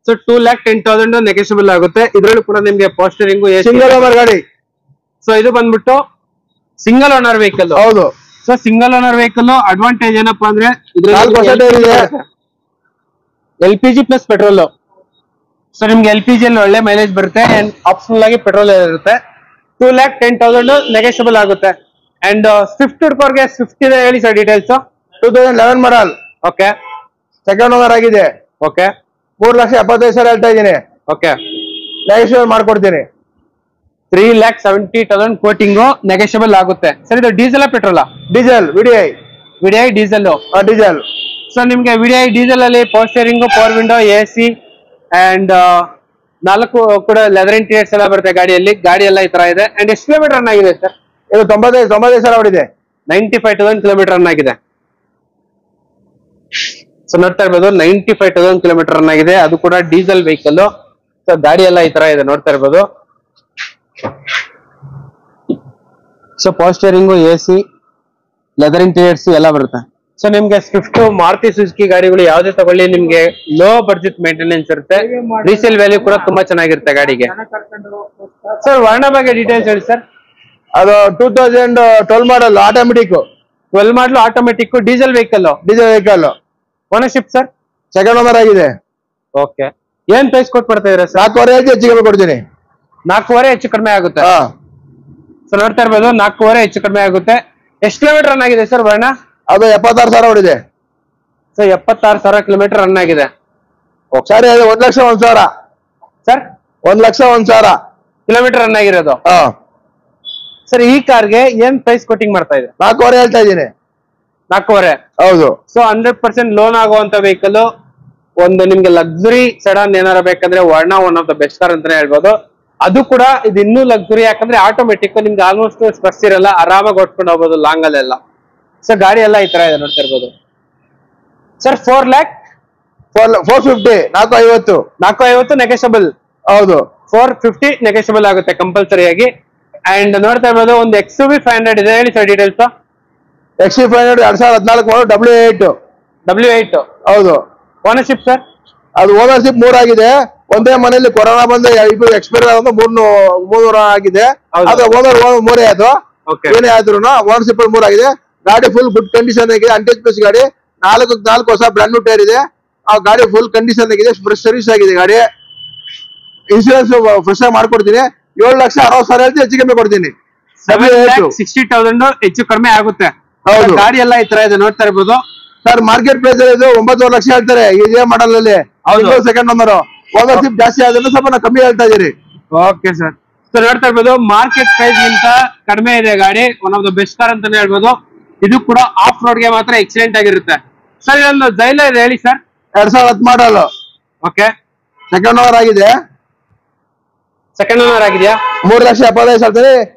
ಸೊ 2,10,000 ನೆಗೋಷಿಯಬಲ್ ಆಗುತ್ತೆ. ಇದ್ರಲ್ಲೂ ಕೂಡ ನಿಮ್ಗೆ ಪವರ್ ಸ್ಟೇರಿಂಗ್, ಸಿಂಗಲ್ ಓನರ್ ಗಾಡಿ. ಸೊ ಇದು ಬಂದ್ಬಿಟ್ಟು ಸಿಂಗಲ್ ಓನರ್ ವೆಹಿಕಲ್. ಹೌದು. So single owner vehicle advantage ಏನಪ್ಪಾ ಅಂದ್ರೆ LPG ಪ್ಲಸ್ ಪೆಟ್ರೋಲ್. ಸೊ ನಿಮ್ಗೆ LPG ಅಲ್ಲಿ ಒಳ್ಳೆ ಮೈಲೇಜ್ ಬರುತ್ತೆ ಅಂಡ್ ಆಪ್ಷನಲ್ ಆಗಿ ಪೆಟ್ರೋಲ್ ಇರುತ್ತೆ. 2,10,000 ನೆಗೋಷಿಯಬಲ್ ಆಗುತ್ತೆ. ಅಂಡ್ ಸ್ವಿಫ್ಟ್ ಹುಡ್ಕೋರ್ಗೆ ಸ್ವಿಫ್ಟ್ ಇದೆ ಹೇಳಿ ಸರ್ ಡೀಟೇಲ್ಸ್. 2011 ಮಾಡಲ್. ಓಕೆ. ಸೆಕೆಂಡ್ ಓನರ್ ಆಗಿದೆ. ಓಕೆ. 3,75,000 ಹೇಳ್ತಾ ಇದೀನಿ. ಓಕೆ. ನೆಗೋಷಿಯಬಲ್ ಮಾಡ್ಕೊಡ್ತೀನಿ. 3,70,000 ಕೋಟಿಂಗು ನೆಗೋಷಿಯಬಲ್ ಆಗುತ್ತೆ. ಸರ್ ಇದು diesel petrol? Diesel. VDI diesel. Diesel. So ನಿಮ್ಗೆ ವಿಡಿಐ ಡೀಸೆಲ್ ಅಲ್ಲಿ power steering, power window, AC and 4 ಕೂಡ ಲೆದರ್ ಇಂಟೀರಿಯರ್ಸ್ ಎಲ್ಲ ಬರುತ್ತೆ ಗಾಡಿಯಲ್ಲಿ. ಗಾಡಿ ಎಲ್ಲ ಈ ತರ ಇದೆ. ಅಂಡ್ ಎಷ್ಟು ಕಿಲೋಮೀಟರ್ ರನ್ ಆಗಿದೆ ಸರ್? ಇದು 95,000 ಓಡಿದೆ. 95,000 ಕಿಲೋಮೀಟರ್ ರನ್ ಆಗಿದೆ. ಸೊ ನೋಡ್ತಾ ಇರ್ಬೋದು 95,000 ಕಿಲೋಮೀಟರ್ ರನ್ ಆಗಿದೆ. ಅದು ಕೂಡ ಡೀಸೆಲ್ ವೆಹಿಕಲ್. ಸೊ ಗಾಡಿ ಎಲ್ಲ ಈ ತರ ಇದೆ ನೋಡ್ತಾ ಇರ್ಬೋದು. So power steering, AC, leather interiors ಎಲ್ಲ ಬರುತ್ತೆ. ಸೊ ನಿಮ್ಗೆ ಸ್ವಿಫ್ಟ್, ಮಾರುತಿ ಸುಜುಕಿ ಗಾಡಿಗಳು ಯಾವ್ದೇ ತಗೊಳ್ಳಿ ನಿಮ್ಗೆ ಲೋ ಬಡ್ಜೆಟ್ ಮೇಂಟೆನೆನ್ಸ್ ಇರುತ್ತೆ. ರೀಸೇಲ್ ವ್ಯಾಲ್ಯೂ ಕೂಡ ತುಂಬಾ ಚೆನ್ನಾಗಿರುತ್ತೆ ಗಾಡಿಗೆ. ಸರ್ ವರ್ಣ ಬಗ್ಗೆ ಡೀಟೇಲ್ಸ್ ಹೇಳಿ ಸರ್. ಅದು 2012 ಮಾಡಲ್ ಆಟೋಮೆಟಿಕ್. 12 ಮಾಡಲು automatic, diesel vehicle. Ownership sir second owner ಆಗಿದೆ. ಓಕೆ. ಏನ್ ಪ್ರೈಸ್ ಕೊಟ್ಟು ಬರ್ತಾ ಇದ್ದೀರಾ ಸರ್? 4.5 ಹೆಚ್ಚು ಕಮ್ಮಿ ಕೊಡ್ತೀನಿ. 4.5 ಹೆಚ್ಚು ಕಡಿಮೆ ಆಗುತ್ತೆ. ಸೊ ನೋಡ್ತಾ ಇರ್ಬೋದು 4.5 ಹೆಚ್ಚು ಕಡಿಮೆ ಆಗುತ್ತೆ. ಎಷ್ಟು ಕಿಲೋಮೀಟರ್ ರನ್ ಆಗಿದೆ ಸರ್ ವರ್ಣ? ಅದು 76,000 ಹೊಡಿದೆ. ಸೊ 76,000 ಕಿಲೋಮೀಟರ್ ರನ್ ಆಗಿದೆ. ಸರಿ, ಅದು 1,01,000 ಸರ್. 1,01,000 ಕಿಲೋಮೀಟರ್ ರನ್ ಆಗಿರೋದು. ಸರ್ ಈ ಕಾರ್ಗೆ ಏನ್ ಪ್ರೈಸ್ ಕೊಟ್ಟಿಂಗ್ ಮಾಡ್ತಾ ಇದೆ? 4.5 ಹೇಳ್ತಾ ಇದ್ದೀನಿ. 4.5. ಹೌದು. ಸೊ 100% ಲೋನ್ ಆಗುವಂತ ವೆಹಿಕಲ್. ಒಂದು ನಿಮ್ಗೆ ಲಕ್ಸುರಿ ಸಡನ್ ಏನಾರ ಬೇಕಂದ್ರೆ ವರ್ಣ one of the best car ಅಂತಾನೆ ಹೇಳ್ಬೋದು. ಅದು ಕೂಡ ಇದು ಇನ್ನೂ ಲಕ್ಸುರಿ, ಯಾಕಂದ್ರೆ ಆಟೋಮೆಟಿಕ್ ನಿಮ್ಗೆ ಆಲ್ಮೋಸ್ಟ್ ಸ್ಟ್ರೆಸ್ ಇರಲ್ಲ, ಆರಾಮಾಗಿ ಓಡ್ಕೊಂಡು ಹೋಗ್ಬೋದು ಲಾಂಗ್ ಅಲ್ಲೆಲ್ಲ. ಸೊ ಗಾಡಿ ಎಲ್ಲ ಈ ತರ ಇದೆ ನೋಡ್ತಾ ಇರ್ಬೋದು ಸರ್. 450 450 ನೆಗೆಷಬಲ್. ಹೌದು. 450 ನೆಗೆಷಬಲ್ ಆಗುತ್ತೆ ಕಂಪಲ್ಸರಿ ಆಗಿ. ಅಂಡ್ ನೋಡ್ತಾ ಇರ್ಬೋದು ಒಂದು XUV 500 ಇದೆ. ಹೇಳಿ ಸರ್ ಡೀಟೇಲ್ಸ್. XUV 500 2014 ಮಾಡಲ್ W8. ಹೌದು. Ownership sir? ಅದು ಓನರ್ಶಿಪ್ 3 ಆಗಿದೆ. ಒಂದೇ ಮನೆಯಲ್ಲಿ ಕೊರೋನಾ ಬಂದ ಇಬ್ಬರು ಎಕ್ಸ್ಪೈರ್ ಆದ 300 ಆಗಿದೆ. ಅದು ಓನರ್ 3 ಅದು. ಏನೇ ಆದ್ರೂ ಓನರ್ಶಿಪ್ 3 ಆಗಿದೆ. ಗಾಡಿ ಫುಲ್ ಗುಡ್ ಕಂಡೀಷನ್ ಆಗಿದೆ. ಅಂಟೇಜ್ ಪ್ಲಸ್ ಗಾಡಿ. 4 ಹೊಸ ಬ್ರಾಂಡ್ ನ್ಯೂ ಟೈರ್ ಇದೆ. ಆ ಗಾಡಿ ಫುಲ್ ಕಂಡೀಷನ್ ಆಗಿದೆ. ಫ್ರೆಶ್ ಸರ್ವಿಸ್ ಆಗಿದೆ ಗಾಡಿ. ಇನ್ಶೂರೆನ್ಸ್ ಫ್ರೆಶ್ ಆಗಿ ಮಾಡ್ಕೊಡ್ತೀನಿ. 7,60,000 ಹೇಳ್ತೀನಿ, ಹೆಚ್ಚು ಕಮ್ಮಿ ಕೊಡ್ತೀನಿ. 7,60,000 ಹೆಚ್ಚು ಕಡಿಮೆ ಆಗುತ್ತೆ. ಹೌದು. ಗಾಡಿ ಎಲ್ಲ ಈ ತರ ಇದೆ ನೋಡ್ತಾ ಇರ್ಬೋದು ಸರ್. ಮಾರ್ಕೆಟ್ ಪ್ರೈಸ್ ಇದು 9 ಲಕ್ಷ ಹೇಳ್ತಾರೆ ಇದೇ ಮಾಡಲ್ ಅಲ್ಲಿ. Second owner. ಓನರ್ಶಿಪ್ ಜಾಸ್ತಿ ಆದ್ರೆ ಸ್ವಲ್ಪ ಕಮ್ಮಿ ಹೇಳ್ತಾ ಇದೀರಿ. Okay sir. ಸೊ ನೋಡ್ತಾ ಇರ್ಬೋದು ಮಾರ್ಕೆಟ್ ಪ್ರೈಸ್ ಗಿಂತ ಕಡಿಮೆ ಇದೆ ಗಾಡಿ. One of the best car ಅಂತಾನೆ ಹೇಳ್ಬೋದು. ಇದು ಕೂಡ ಆಫ್ ರೋಡ್ ಗೆ ಮಾತ್ರ ಎಕ್ಸಲೆಂಟ್ ಆಗಿರುತ್ತೆ. ಸರ್ ಇದೊಂದು ಜೈಲರ್ ಇದೆ ಹೇಳಿ ಸರ್. 2010 ಮಾಡಲ್. ಓಕೆ. ಸೆಕೆಂಡ್ ಓನರ್ ಆಗಿದೆ. ಸೆಕೆಂಡ್ ಓನರ್ ಆಗಿದೆಯಾ? 3,75,000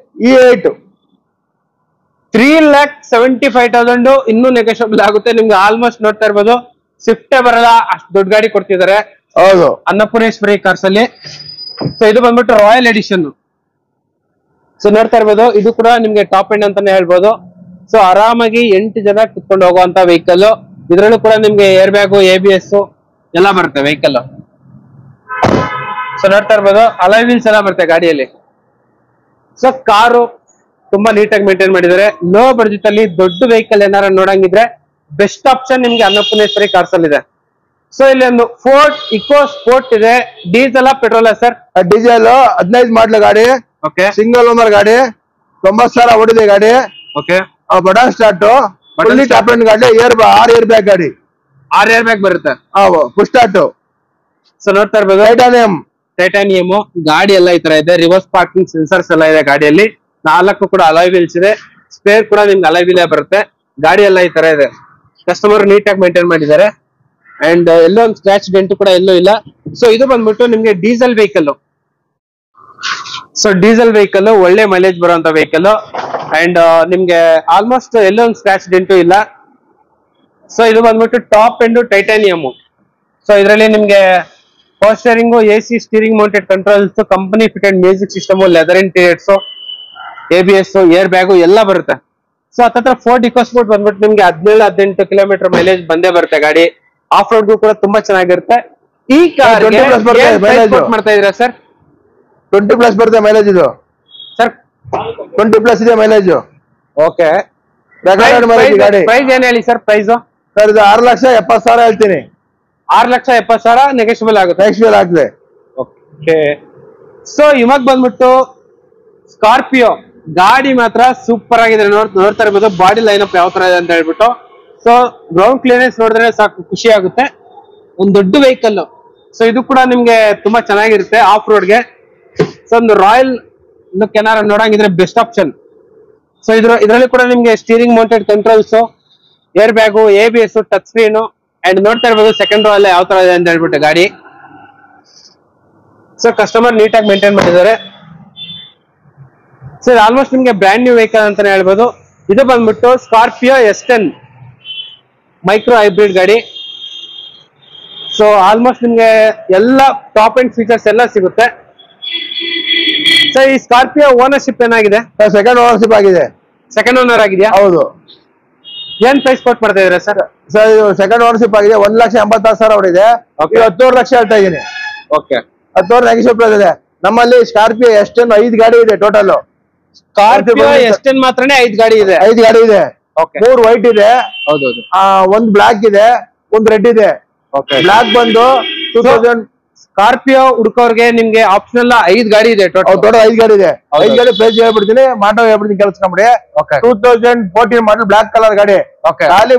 E8. 3,75,000 ಇನ್ನೂ ನೆಗೋಷಿಯಬಲ್ ಆಗುತ್ತೆ ನಿಮ್ಗೆ. ಆಲ್ಮೋಸ್ಟ್ ನೋಡ್ತಾ ಇರ್ಬೋದು ಸ್ವಿಫ್ಟೇ ಬರಲ್ಲ, ಅಷ್ಟು ದೊಡ್ಡ ಗಾಡಿ ಕೊಡ್ತಿದ್ದಾರೆ. ಹೌದು. ಅನ್ನಪೂರ್ಣೇಶ್ವರಿ ಕಾರ್ಸ್ ಅಲ್ಲಿ. ಸೊ ಇದು ಬಂದ್ಬಿಟ್ಟು ರಾಯಲ್ ಎಡಿಷನ್. ಸೊ ನೋಡ್ತಾ ಇರ್ಬೋದು ಇದು ಕೂಡ ನಿಮ್ಗೆ ಟಾಪ್ ಎಂಡ್ ಅಂತಾನೆ ಹೇಳ್ಬೋದು. ಸೊ ಆರಾಮಾಗಿ 8 ಜನ ಕುತ್ಕೊಂಡು ಹೋಗುವಂತ ವೆಹಿಕಲ್. ಇದ್ರಲ್ಲೂ ಕೂಡ ನಿಮ್ಗೆ ಏರ್ ಬ್ಯಾಗು, ABS ಎಲ್ಲ ಬರುತ್ತೆ ವೆಹಿಕಲ್. ಸೊ ನೋಡ್ತಾ ಇರ್ಬೋದು ಅಲಾಯ್ ವೀಲ್ಸ್ ಎಲ್ಲ ಬರುತ್ತೆ ಗಾಡಿಯಲ್ಲಿ. ಸೊ ಕಾರು ತುಂಬಾ ನೀಟಾಗಿ ಮೇಂಟೈನ್ ಮಾಡಿದ್ದಾರೆ. ಲೋ ಬಡ್ಜೆಟ್ ಅಲ್ಲಿ ದೊಡ್ಡ ವೆಹಿಕಲ್ ಏನಾರ ನೋಡಂಗಿದ್ರೆ ಬೆಸ್ಟ್ ಆಪ್ಷನ್ ನಿಮ್ಗೆ ಅನ್ನಪೂರ್ಣೇಶ್ವರಿ ಕಾರ್ಸ್ ಅಲ್ಲಿ ಇದೆ. ಸೊ ಇಲ್ಲಿ ಒಂದು ಫೋರ್ಡ್ ಇಕೋ ಸ್ಪೋರ್ಟ್ ಇದೆ. Diesel petrol sir? ಡೀಸೆಲ್ 15 ಮಾಡಲ್ ಗಾಡಿ. ಓಕೆ. ಸಿಂಗಲ್ ಓನರ್ ಗಾಡಿ. 90,000 ಹೊಡಿದೆ ಗಾಡಿ. Okay. Button start. Top end ಗಾಡಿ. 6 ಏರ್ ಬ್ಯಾಗ್ ಗಾಡಿ. 6 ಏರ್ ಬ್ಯಾಗ್ ಬರುತ್ತೆ. Full start. ಸೊ ನೋಡ್ತಾ ಇರ್ಬೋದು ಟೈಟಾನಿಯಂ ಗಾಡಿ ಎಲ್ಲ ಈ ತರ ಇದೆ. ರಿವರ್ಸ್ ಪಾರ್ಕಿಂಗ್ ಸೆನ್ಸರ್ಸ್ ಎಲ್ಲ ಇದೆ ಗಾಡಿಯಲ್ಲಿ. 4 ಕೂಡ ಅಲಾಯ್ ವೀಲ್ಸ್ ಇದೆ. ಸ್ಪೇರ್ ಕೂಡ ನಿಮ್ಗೆ ಅಲಾಯ್ ವೀಲ್ ಬರುತ್ತೆ. ಗಾಡಿ ಎಲ್ಲ ಈ ತರ ಇದೆ. ಕಸ್ಟಮರ್ ನೀಟಾಗಿ ಮೇಂಟೈನ್ ಮಾಡಿದ್ದಾರೆ. ಅಂಡ್ ಎಲ್ಲೋ ಒಂದು ಸ್ಕ್ರಾಚ್ ಡೆಂಟ್ ಕೂಡ ಎಲ್ಲೂ ಇಲ್ಲ. ಸೊ ಇದು ಬಂದ್ಬಿಟ್ಟು ನಿಮ್ಗೆ diesel vehicle. So diesel vehicle ಒಳ್ಳೆ ಮೈಲೇಜ್ ಬರುವಂತ ವೆಹಿಕಲ್. ಅಂಡ್ ನಿಮ್ಗೆ ಆಲ್ಮೋಸ್ಟ್ ಎಲ್ಲೋ ಒಂದು ಸ್ಕ್ರಾಚ್ ಡೆಂಟು ಇಲ್ಲ. ಸೊ ಇದು ಬಂದ್ಬಿಟ್ಟು ಟಾಪ್ ಎಂಡ್ ಟೈಟಾನಿಯಂ. ಸೊ ಇದರಲ್ಲಿ ನಿಮ್ಗೆ power steering, AC, steering mounted controls, company fitted music system, leather interiors, ABS, air bag ಎಲ್ಲ ಬರುತ್ತೆ. ಸೊ ಹತ್ತತ್ರ ಫೋರ್ಡ್ ಇಕೋ ಸ್ಪೋರ್ಟ್ ಬಂದ್ಬಿಟ್ಟು ನಿಮ್ಗೆ 17-18 ಕಿಲೋಮೀಟರ್ ಮೈಲೇಜ್ ಬಂದೇ ಬರುತ್ತೆ ಗಾಡಿ. ಆಫ್ ರೋಡ್ಗೂ ಕೂಡ ತುಂಬಾ ಚೆನ್ನಾಗಿರುತ್ತೆ. ಈ ಕಾರ್ ಮಾಡ್ತಾ ಇದೀರಾ ಸರ್? 20+ ಬರುತ್ತೆ ಮೈಲೇಜ್ ಇದು ಸರ್. 20+ ಇದೆ ಮೈಲೇಜ್. ಓಕೆ. ಪ್ರೈಸ್ ಏನ್ ಹೇಳಿ ಸರ್? ಪ್ರೈಸ್ ಸರ್ ಇದು 6,70,000 ಹೇಳ್ತೀನಿ. 6,70,000 ನೆಗೆಷಿಬಲ್ ಆಗುತ್ತೆ. ನೆಗೆಷಿಬಲ್ ಆಗ್ತದೆ. ಓಕೆ. ಸೊ ಇವಾಗ ಬಂದ್ಬಿಟ್ಟು ಸ್ಕಾರ್ಪಿಯೋ ಗಾಡಿ ಮಾತ್ರ ಸೂಪರ್ ಆಗಿದೆ. ನೋಡ್ತಾ ಇರ್ಬೋದು ಬಾಡಿ ಲೈನ್ ಅಪ್ ಯಾವ ತರ ಇದೆ ಅಂತ ಹೇಳ್ಬಿಟ್ಟು. ಸೊ ಗ್ರೌಂಡ್ ಕ್ಲಿಯರೆನ್ಸ್ ನೋಡಿದ್ರೆ ಸಾಕು ಖುಷಿ ಆಗುತ್ತೆ. ಒಂದು ದೊಡ್ಡ ವೆಹಿಕಲ್. ಸೊ ಇದು ಕೂಡ ನಿಮ್ಗೆ ತುಂಬಾ ಚೆನ್ನಾಗಿರುತ್ತೆ ಆಫ್ ರೋಡ್ಗೆ. ಸೊ ಒಂದು ರಾಯಲ್ ಲುಕ್ ಏನಾರ ನೋಡಂಗಿದ್ರೆ ಬೆಸ್ಟ್ ಆಪ್ಷನ್. ಸೊ ಇದರಲ್ಲಿ ಕೂಡ ನಿಮ್ಗೆ steering mounted controls, air bag, ABS, touch screen. And ನೋಡ್ತಾ ಇರ್ಬೋದು ಸೆಕೆಂಡ್ ರೋ ಎಲ್ಲ ಯಾವ ತರ ಇದೆ ಅಂತ ಹೇಳ್ಬಿಟ್ಟು ಗಾಡಿ. ಸೊ ಕಸ್ಟಮರ್ ನೀಟಾಗಿ ಮೇಂಟೈನ್ ಮಾಡಿದ್ದಾರೆ. ಸೊ ಆಲ್ಮೋಸ್ಟ್ ನಿಮ್ಗೆ ಬ್ರ್ಯಾಂಡ್ ನ್ಯೂ ವೆಹಿಕಲ್ ಅಂತಾನೆ ಹೇಳ್ಬೋದು. ಇದು ಬಂದ್ಬಿಟ್ಟು ಸ್ಕಾರ್ಪಿಯೋ S10 ಮೈಕ್ರೋ ಹೈಬ್ರಿಡ್ ಗಾಡಿ. ಸೊ ಆಲ್ಮೋಸ್ಟ್ ನಿಮ್ಗೆ ಎಲ್ಲ ಟಾಪ್ ಅಂಡ್ ಫೀಚರ್ಸ್ ಎಲ್ಲ ಸಿಗುತ್ತೆ. ಸರ್ ಈ ಸ್ಕಾರ್ಪಿಯೋ ಓನರ್ಶಿಪ್ ಏನಾಗಿದೆ? ಸೆಕೆಂಡ್ ಓನರ್ಶಿಪ್ ಆಗಿದೆ. ಸೆಕೆಂಡ್ ಓನರ್ ಆಗಿದೆಯಾ? ಹೌದು. ಏನ್ ಪ್ರೈಸ್ ಕೊಟ್ಟು ಮಾಡ್ತಾ ಇದ್ದೀರಾ ಸರ್? ಸರ್ ಇದು ಸೆಕೆಂಡ್ ಓನರ್ಶಿಪ್ ಆಗಿದೆ. 1,86,000 ಹೊಡಿದೆ. 14 ಲಕ್ಷ ಹೇಳ್ತಾ ಇದ್ದೀನಿ. ಓಕೆ, 14 ನೆಗೆಶಿಬಲ್ ಇದೆ. ನಮ್ಮಲ್ಲಿ ಸ್ಕಾರ್ಪಿಯೋ ಎಷ್ಟೇನು 5 ಗಾಡಿ ಇದೆ ಟೋಟಲ್. ಸ್ಕಾರ್ಪಿಯೋ ಎಷ್ಟೇನ್ ಮಾತ್ರನೇ 5 ಗಾಡಿ ಇದೆ. 5 ಗಾಡಿ ಇದೆ. 3 ವೈಟ್ ಇದೆ. ಹೌದೌದು. 1 ಬ್ಲಾಕ್ ಇದೆ, 1 ರೆಡ್ ಇದೆ. ಬ್ಲಾಕ್ ಬಂದು 2000. ಸ್ಕಾರ್ಪಿಯೋ ಹುಡುಕೋರ್ಗೆ ನಿಮ್ಗೆ ಆಪ್ಷನಲ್ 5 ಗಾಡಿ ಇದೆ ಟೋಟಲ್ 5 ಗಾಡಿ ಇದೆ. 5 ಗಾಡಿ ಪ್ರೈಸ್ ಹೇಳ್ಬಿಡ್ತೀನಿ, ಮಾಟೋ ಹೇಳ್ಬಿಡ್ತೀನಿ ಕೇಳಿಸ್ಕೊಂಬಿಡಿ. 2014 ಮಾಡಲ್ ಬ್ಲಾಕ್ ಕಲರ್ ಗಾಡಿ. ಖಾಲಿ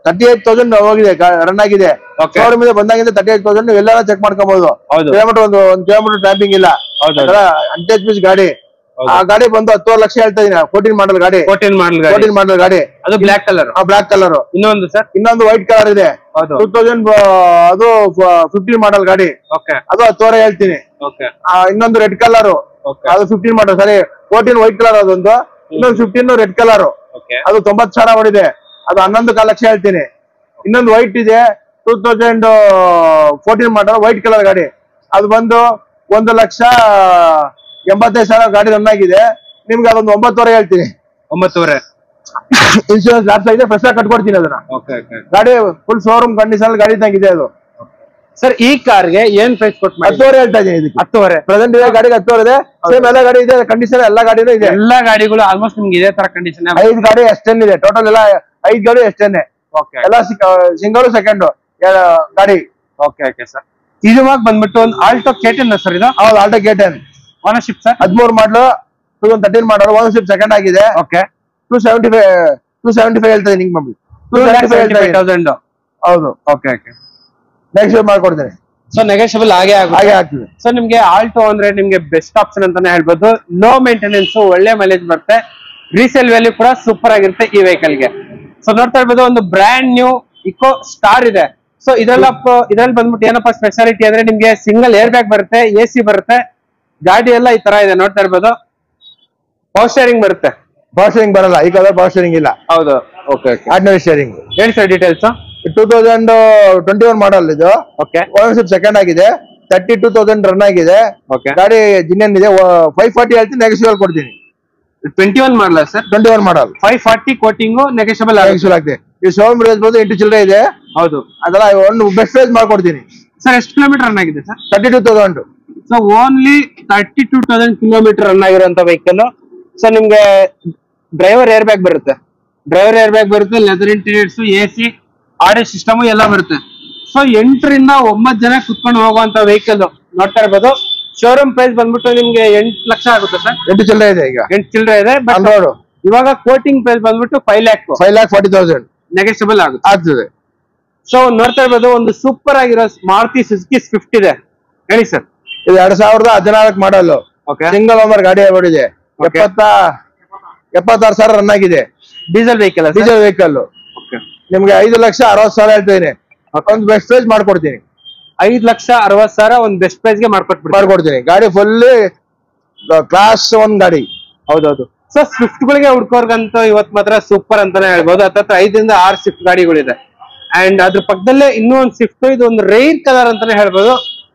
38,000 ಹೋಗಿದೆ, ರನ್ ಆಗಿದೆ. ಶೋರೂಮ್ ಇದೆ ಬಂದಾಗಿಂದ 38,000 ಎಲ್ಲಾನು ಚೆಕ್ ಮಾಡ್ಕೋಬಹುದು. ಕಿಲೋಮೀಟರ್ ಒಂದು ಕಿಲೋಮೀಟರ್ ಟ್ರಾಪಿಂಗ್ ಇಲ್ಲ. ಅಂಟೇಜ್ ಪೀಸ್ ಗಾಡಿ. ಆ ಗಾಡಿ ಬಂದು 10 ಲಕ್ಷ ಹೇಳ್ತಾ ಇದೀನಿ. 14 ಮಾಡಲ್ ಗಾಡಿ. 14 ಮಾಡಲ್ ಗಾಡಿ. ಅದು ಬ್ಲಾಕ್ ಕಲರ್. Black colour. ಇನ್ನೊಂದು ಸರ್, ಇನ್ನೊಂದು ವೈಟ್ ಕಲರ್ ಇದೆ. 2000 ಅದು 15 ಮಾಡಲ್ ಗಾಡಿ. ಅದು 10,000 ಹೇಳ್ತೀನಿ. ಇನ್ನೊಂದು ರೆಡ್ ಕಲರ್. ಅದು 15 ಮಾಡಲ್. ಸರಿ, 14 ವೈಟ್ ಕಲರ್ ಅದೊಂದು. ಇನ್ನೊಂದು 15 ರೆಡ್ ಕಲರ್. ಅದು 90,000 ಹೊಡಿದೆ. ಅದು 11 ಲಕ್ಷ ಹೇಳ್ತೀನಿ. ಇನ್ನೊಂದು ವೈಟ್ ಇದೆ, 2014 ಮಾಡಲ್ ವೈಟ್ ಕಲರ್ ಗಾಡಿ. ಅದು ಬಂದು 1,85,000 ಗಾಡಿ ರನ್ ಆಗಿದೆ. ನಿಮ್ಗೆ ಅದೊಂದು 9,000 ಹೇಳ್ತೀನಿ. 9,000 ಇನ್ಶೂರೆನ್ಸ್ ಲ್ಯಾಪ್ಸ್ ಆಗಿದೆ. ಫ್ರೆಶ್ ಆಗಿ ಕಟ್ಕೊಡ್ತೀನಿ ಅದನ್ನ. ಗಾಡಿ ಫುಲ್ ಶೋರೂಮ್ ಕಂಡೀಷನ್ ಗಾಡಿ ಇದ್ದಂಗಿದೆ ಅದು. ಸರ್ ಈ ಕಾರ್ಗೆ ಏನ್ ಪ್ರೈಸ್ ಕೊಟ್ಟು 10,000 ಹೇಳ್ತಾ ಇದೀನಿ. ಇದಕ್ಕೆ 10,000 ಪ್ರೆಸೆಂಟ್ ಇದೆ. ಗಾಡಿಗೆ 10,000 ಇದೆ. ಸೇಮ್ ಎಲ್ಲ ಗಾಡಿ ಇದೆ. ಕಂಡೀಷನ್ ಎಲ್ಲ ಗಾಡಿನೂ ಇದೆ. ಎಲ್ಲ ಗಾಡಿಗಳು ಆಲ್ಮೋಸ್ಟ್ ನಿಮ್ಗೆ ಇದೇ ತರ ಕಂಡೀಷನ್. 5 ಗಾಡಿ ಎಷ್ಟೇನ್ ಇದೆ ಟೋಟಲ್. ಎಲ್ಲ 5 ಗಾಡಿ ಎಷ್ಟೇನೆ. ಎಲ್ಲ ಸಿಂಗಲ್ ಸೆಕೆಂಡ್ ಗಾಡಿ. Okay sir. ಇದು ಬಂದ್ಬಿಟ್ಟು ಒಂದು ಆಲ್ಟೋ K10 ಸರ್ ಇದು? ಹೌದು, ಆಲ್ಟೋ K10. ಓನರ್ಶಿಪ್ ಸರ್ 13 ಮಾಡಲು 2013 ಮಾಡಲು. ಓನರ್ಶಿಪ್ ಸೆಕೆಂಡ್ ಆಗಿದೆ. 275 ಹೇಳ್ತಾ ಇದೀನಿ. 275,000. ಹೌದು. ನೆಗೆಶಿಬಲ್ ಮಾಡ್ಕೊಡ್ತೀನಿ. ಸೊ ನೆಗೆಶಿಬಲ್ ಹಾಗೆ ಆಗ್ತದೆ. ಸೊ ನಿಮ್ಗೆ ಆಲ್ಟೋ ಅಂದ್ರೆ ನಿಮ್ಗೆ ಬೆಸ್ಟ್ ಆಪ್ಷನ್ ಅಂತಾನೆ ಹೇಳ್ಬೋದು. ಲೋ ಮೇಂಟೆನೆನ್ಸ್, ಒಳ್ಳೆ ಮೈಲೇಜ್ ಬರುತ್ತೆ. ರೀಸೇಲ್ ವ್ಯಾಲ್ಯೂ ಕೂಡ ಸೂಪರ್ ಆಗಿರುತ್ತೆ ಈ ವೆಹಿಕಲ್ ಗೆ. ಸೊ ನೋಡ್ತಾ ಇರ್ಬೋದು, ಒಂದು ಬ್ರ್ಯಾಂಡ್ ನ್ಯೂ ಇಕೋ ಸ್ಟಾರ್ ಇದೆ. ಸೊ ಇದ್ರಲ್ಲಿ ಬಂದ್ಬಿಟ್ಟು ಏನಪ್ಪಾ ಸ್ಪೆಷಾಲಿಟಿ ಅಂದ್ರೆ ನಿಮ್ಗೆ ಸಿಂಗಲ್ ಏರ್ ಬ್ಯಾಗ್ ಬರುತ್ತೆ, AC ಬರುತ್ತೆ. ಗಾಡಿ ಎಲ್ಲ ಈ ತರ ಇದೆ ನೋಡ್ತಾ ಇರ್ಬೋದು. ಪವರ್ ಸ್ಟೇರಿಂಗ್ ಬರುತ್ತೆ. ಪವರ್ ಸ್ಟೇರಿಂಗ್ ಬರಲ್ಲ ಈ ಕಲರ್. ಪವರ್ ಸ್ಟೇರಿಂಗ್ ಇಲ್ಲ. ಹೌದು. Ordinary steering. ಹೇಳಿ ಸರ್ ಡೀಟೇಲ್ಸ್. 2021 ಮಾಡಲ್ ಇದು. ಓನರ್ಶಿಪ್ ಸೆಕೆಂಡ್ ಆಗಿದೆ. 32,000 ರನ್ ಆಗಿದೆ. ಗಾಡಿ ಜಿನಿಯನ್ ಇದೆ. 540 ಹೇಳ್ತೀನಿ, ನೆಗೆಶಿಬಲ್ ಕೊಡ್ತೀನಿ. 21 ಮಾಡಲ್ಲ ಸರ್? 21 ಮಾಡಲ್. 540 ಕೋಟಿಂಗ್ ನೆಗೆಶಿಬಲ್ ಆಗ್ತದೆ. ಈ ಶೋರೂಮ್ ರೇಂಜ್ ಬಂದು 8 ಚಿಲ್ಲರೆ ಇದೆ. ಹೌದು. ಅದೆಲ್ಲ ಒಂದು ಬೆಸ್ಟ್ ಪ್ರೈಸ್ ಮಾಡ್ಕೊಡ್ತೀನಿ. ಸರ್ ಎಷ್ಟು ಕಿಲೋಮೀಟರ್ ರನ್ ಆಗಿದೆ sir? 32,000. So only 32,000 kilometre run ಆಗಿರುವಂತ ವೆಹಿಕಲ್. ಸೊ ನಿಮ್ಗೆ ಡ್ರೈವರ್ ಏರ್ ಬ್ಯಾಗ್ ಬರುತ್ತೆ. Leather interiors, AC, audio system ಎಲ್ಲ ಬರುತ್ತೆ. ಸೊ 8 ರಿಂದ 9 ಜನ ಕುತ್ಕೊಂಡು ಹೋಗುವಂತ ವೆಹಿಕಲ್ ನೋಡ್ತಾ ಇರ್ಬೋದು. ಶೋರೂಮ್ ಪ್ರೈಸ್ ಬಂದ್ಬಿಟ್ಟು ನಿಮ್ಗೆ 8 ಲಕ್ಷ ಆಗುತ್ತೆ ಸರ್. 8 ಚಿಲ್ಲರೆ ಇದೆ ಈಗ. 8 ಚಿಲ್ಲರೆ ಇದೆ. ಇವಾಗ ಕೋಟಿಂಗ್ ಪ್ರೈಸ್ ಬಂದ್ಬಿಟ್ಟು 5,40,000 ನೆಗೆಶಿಬಲ್ ಆಗ್ತದೆ. ಸೊ ನೋಡ್ತಾ ಇರ್ಬೋದು, ಒಂದು ಸೂಪರ್ ಆಗಿರೋ ಮಾರುತಿ ಸುಜುಕಿ ಸ್ವಿಫ್ಟ್ ಇದೆ. ಹೇಳಿ ಸರ್. ಇದು 2014 ಮಾಡಲ್. ಸಿಂಗಲ್ ಓನರ್ ಗಾಡಿ ಓಡಿದೆ. 76,000 ರನ್ ಆಗಿದೆ. Diesel vehicle. ನಿಮ್ಗೆ 5,60,000 ಹೇಳ್ತಾ ಇದೀನಿ. ಒಂದು ಬೆಸ್ಟ್ ಪ್ರೈಸ್ ಮಾಡ್ಕೊಡ್ತೀನಿ. 5,60,000 ಒಂದು ಬೆಸ್ಟ್ ಪ್ರೈಸ್ ಗೆ ಮಾಡ್ಕೊಡ್ತೀನಿ. ಗಾಡಿ ಫುಲ್ ಕ್ಲಾಸ್ 1 ಗಾಡಿ. ಹೌದೌದು. ಸೊ ಸ್ವಿಫ್ಟ್ ಗಳಿಗೆ ಹುಡ್ಕೋರ್ಗಂತ ಇವತ್ತು ಮಾತ್ರ ಸೂಪರ್ ಅಂತಾನೆ ಹೇಳ್ಬೋದು. ಹತ್ತತ್ರ 5 ರಿಂದ 6 ಸ್ವಿಫ್ಟ್ ಗಾಡಿಗಳಿದೆ. ಅಂಡ್ ಅದ್ರ ಪಕ್ಕದಲ್ಲೇ ಇನ್ನೂ ಒಂದು ಸ್ವಿಫ್ಟ್. ಇದು ಒಂದು ರೈರ್ ಕಲರ್ ಅಂತಾನೆ ಹೇಳ್ಬೋದು.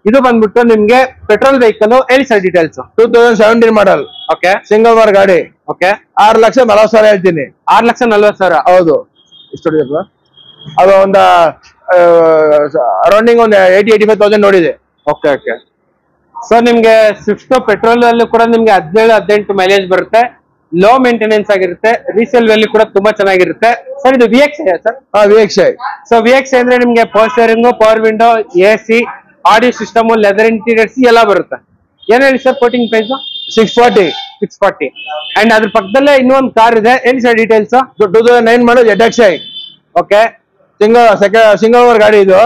ಇದು ಬಂದ್ಬಿಟ್ಟು ನಿಮ್ಗೆ ಪೆಟ್ರೋಲ್ ವೆಹಿಕಲ್. ಹೇಳಿ ಸರ್ ಡೀಟೇಲ್ಸ್. 2017 ಮಾಡಲ್. ಸಿಂಗಲ್ ಓನರ್ ಗಾಡಿ. 6,40,000 ಹೇಳ್ತೀನಿ. 6,40,000. ಹೌದು. ಎಷ್ಟು ಅದು ಒಂದು ಅರೌಂಡಿಂಗ್ ಒಂದು 80,000-85,000 ನೋಡಿದೆ. ಸೊ ನಿಮ್ಗೆ ಸ್ವಿಫ್ಟ್ ಪೆಟ್ರೋಲ್ ಅಲ್ಲೂ ಕೂಡ ನಿಮ್ಗೆ 17-18 ಮೈಲೇಜ್ ಬರುತ್ತೆ. ಲೋ ಮೇಂಟೆನೆನ್ಸ್ ಆಗಿರುತ್ತೆ. ರೀಸೇಲ್ ವ್ಯಾಲ್ಯೂ ಕೂಡ ತುಂಬಾ ಚೆನ್ನಾಗಿರುತ್ತೆ. ಸರ್ ಇದು VXi sir? VXi. So VXi ಅಂದ್ರೆ ನಿಮ್ಗೆ power steering, power window, AC, audio system, leather interiors ಎಲ್ಲ ಬರುತ್ತೆ. ಏನ್ ಹೇಳಿ ಸರ್ ಕೋಟಿಂಗ್ ಪ್ರೈಸ್? 640. ಅಂಡ್ ಅದ್ರ ಪಕ್ಕದಲ್ಲೇ ಇನ್ನೊಂದು ಕಾರ್ ಇದೆ. ಹೇಳಿ ಸರ್ ಡೀಟೇಲ್ಸ್. 2009 ಮಾಡಲ್ ZXi. ಸಿಂಗಲ್ ಓನರ್ ಗಾಡಿ ಇದು.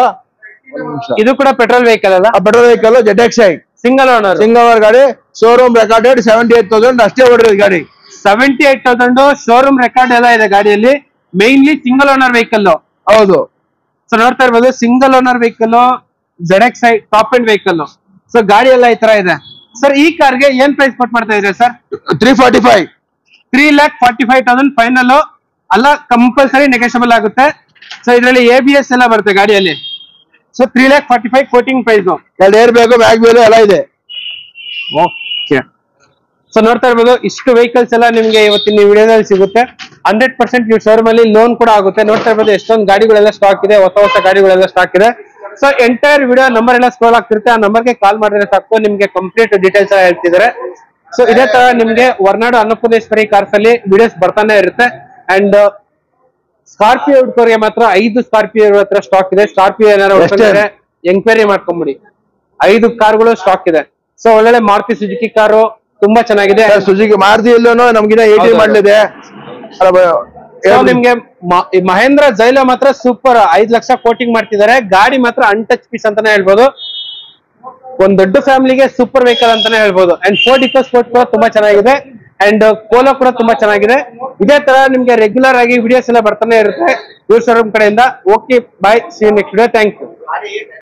ಇದು ಕೂಡ ಪೆಟ್ರೋಲ್ ವೆಹಿಕಲ್ ಅಲ್ಲ? Petrol vehicle ZXi. Single owner ಗಾಡಿ. ಶೋರೂಮ್ ರೆಕಾರ್ಡೆಡ್ 78,000 ಅಷ್ಟೇ ಓಡಿರೋದು ಗಾಡಿ. 78,000 ಶೋರೂಮ್ ರೆಕಾರ್ಡ್ ಎಲ್ಲ ಇದೆ ಗಾಡಿಯಲ್ಲಿ. Mainly single owner vehicle. ಹೌದು. ಸೊ ನೋಡ್ತಾ ಇರ್ಬೋದು, single owner vehicle, ZXi top end vehicle. So ಗಾಡಿ ಎಲ್ಲ ಈ ತರ ಇದೆ. ಸರ್ ಈ ಕಾರ್ಗೆ ಏನ್ ಪ್ರೈಸ್ ಕೊಟ್ಟು ಮಾಡ್ತಾ ಇದ್ರೆ ಸರ್? 345. 3,45,000 ಫೈನಲ್ ಅಲ್ಲ, ಕಂಪಲ್ಸರಿ ನೆಗೆಶಿಬಲ್ ಆಗುತ್ತೆ. ಸೊ ಇದರಲ್ಲಿ ABS ಎಲ್ಲ ಬರುತ್ತೆ ಗಾಡಿಯಲ್ಲಿ. So 3,45,000 quoting price. 2 air bag bag ಬೇಲು ಎಲ್ಲ ಇದೆ. ಓಕೆ, ಸೊ ನೋಡ್ತಾ ಇರ್ಬೋದು ಇಷ್ಟು ವೆಹಿಕಲ್ಸ್ ಎಲ್ಲ ನಿಮ್ಗೆ ಇವತ್ತಿನ ವಿಡಿಯೋದಲ್ಲಿ ಸಿಗುತ್ತೆ. 100% ನೀವು ಶೋರೂಮ್ ಅಲ್ಲಿ ಲೋನ್ ಕೂಡ ಆಗುತ್ತೆ. ನೋಡ್ತಾ ಇರ್ಬೋದು ಎಷ್ಟೊಂದು ಗಾಡಿಗಳೆಲ್ಲ ಸ್ಟಾಕ್ ಇದೆ, ಹೊಸ ಗಾಡಿಗಳೆಲ್ಲ ಸ್ಟಾಕ್ ಇದೆ. ಸೊ ಎಂಟೈರ್ ವಿಡಿಯೋ ನಂಬರ್ ಎಲ್ಲ ಸ್ಕ್ರೋಲ್ ಆಗ್ತಿರುತ್ತೆ, ಆ ನಂಬರ್ಗೆ ಕಾಲ್ ಮಾಡಿದ್ರೆ ಸಾಕು, ನಿಮ್ಗೆ ಕಂಪ್ಲೀಟ್ ಡೀಟೇಲ್ಸ್ ಎಲ್ಲ ಹೇಳ್ತಿದ್ದಾರೆ. ಸೊ ಇದೇ ತರ ನಿಮ್ಗೆ ಹೊರನಾಡು ಅನ್ನಪೂರ್ಣೇಶ್ವರಿ ಕಾರ್ಸ್ ಅಲ್ಲಿ ವಿಡಿಯೋಸ್ ಬರ್ತಾನೆ ಇರುತ್ತೆ. ಅಂಡ್ ಸ್ಕಾರ್ಪಿಯೋ ಹುಡ್ಕೋರಿಗೆ ಮಾತ್ರ 5 ಸ್ಕಾರ್ಪಿಯೋ ಹತ್ರ ಸ್ಟಾಕ್ ಇದೆ. ಸ್ಕಾರ್ಪಿಯೋ ಏನಾದ್ರು ಎಂಕ್ವೈರಿ ಮಾಡ್ಕೊಂಬಿಡಿ, 5 ಕಾರ್ಗಳು ಸ್ಟಾಕ್ ಇದೆ. ಸೊ ಒಳ್ಳೊಳ್ಳೆ ಮಾರುತಿ ಸುಜುಕಿ ಕಾರು ತುಂಬಾ ಚೆನ್ನಾಗಿದೆ. ಸುಜುಕಿ ಮಾರುತಿ ಎಲ್ಲೂ ನಮ್ಗಿನ 80 ಮಾಡಲಿದೆ. ನಿಮ್ಗೆ ಮಹೇಂದ್ರ ಜೈಲೋ ಮಾತ್ರ ಸೂಪರ್ 5 ಲಕ್ಷ ಕೋಟಿಂಗ್ ಮಾಡ್ತಿದ್ದಾರೆ. ಗಾಡಿ ಮಾತ್ರ ಅನ್ಟಚ್ ಪೀಸ್ ಅಂತಾನೆ ಹೇಳ್ಬೋದು. ಒಂದ್ ದೊಡ್ಡ ಫ್ಯಾಮಿಲಿಗೆ ಸೂಪರ್ ವೆಹಿಕಲ್ ಅಂತಾನೆ ಹೇಳ್ಬೋದು. ಅಂಡ್ ಫೋರ್ಡ್ ಇಕೋ ಸ್ಪೋರ್ಟ್ ಕೂಡ ತುಂಬಾ ಚೆನ್ನಾಗಿದೆ. ಅಂಡ್ ಕೋಲೋ ಕೂಡ ತುಂಬಾ ಚೆನ್ನಾಗಿದೆ. ಇದೇ ತರ ನಿಮ್ಗೆ ರೆಗ್ಯುಲರ್ ಆಗಿ ವಿಡಿಯೋಸ್ ಎಲ್ಲ ಬರ್ತಾನೆ ಇರುತ್ತೆ ಇವ್ರ ಶೋರೂಮ್ ಕಡೆಯಿಂದ. Okay, bye, see you next video. Thank you.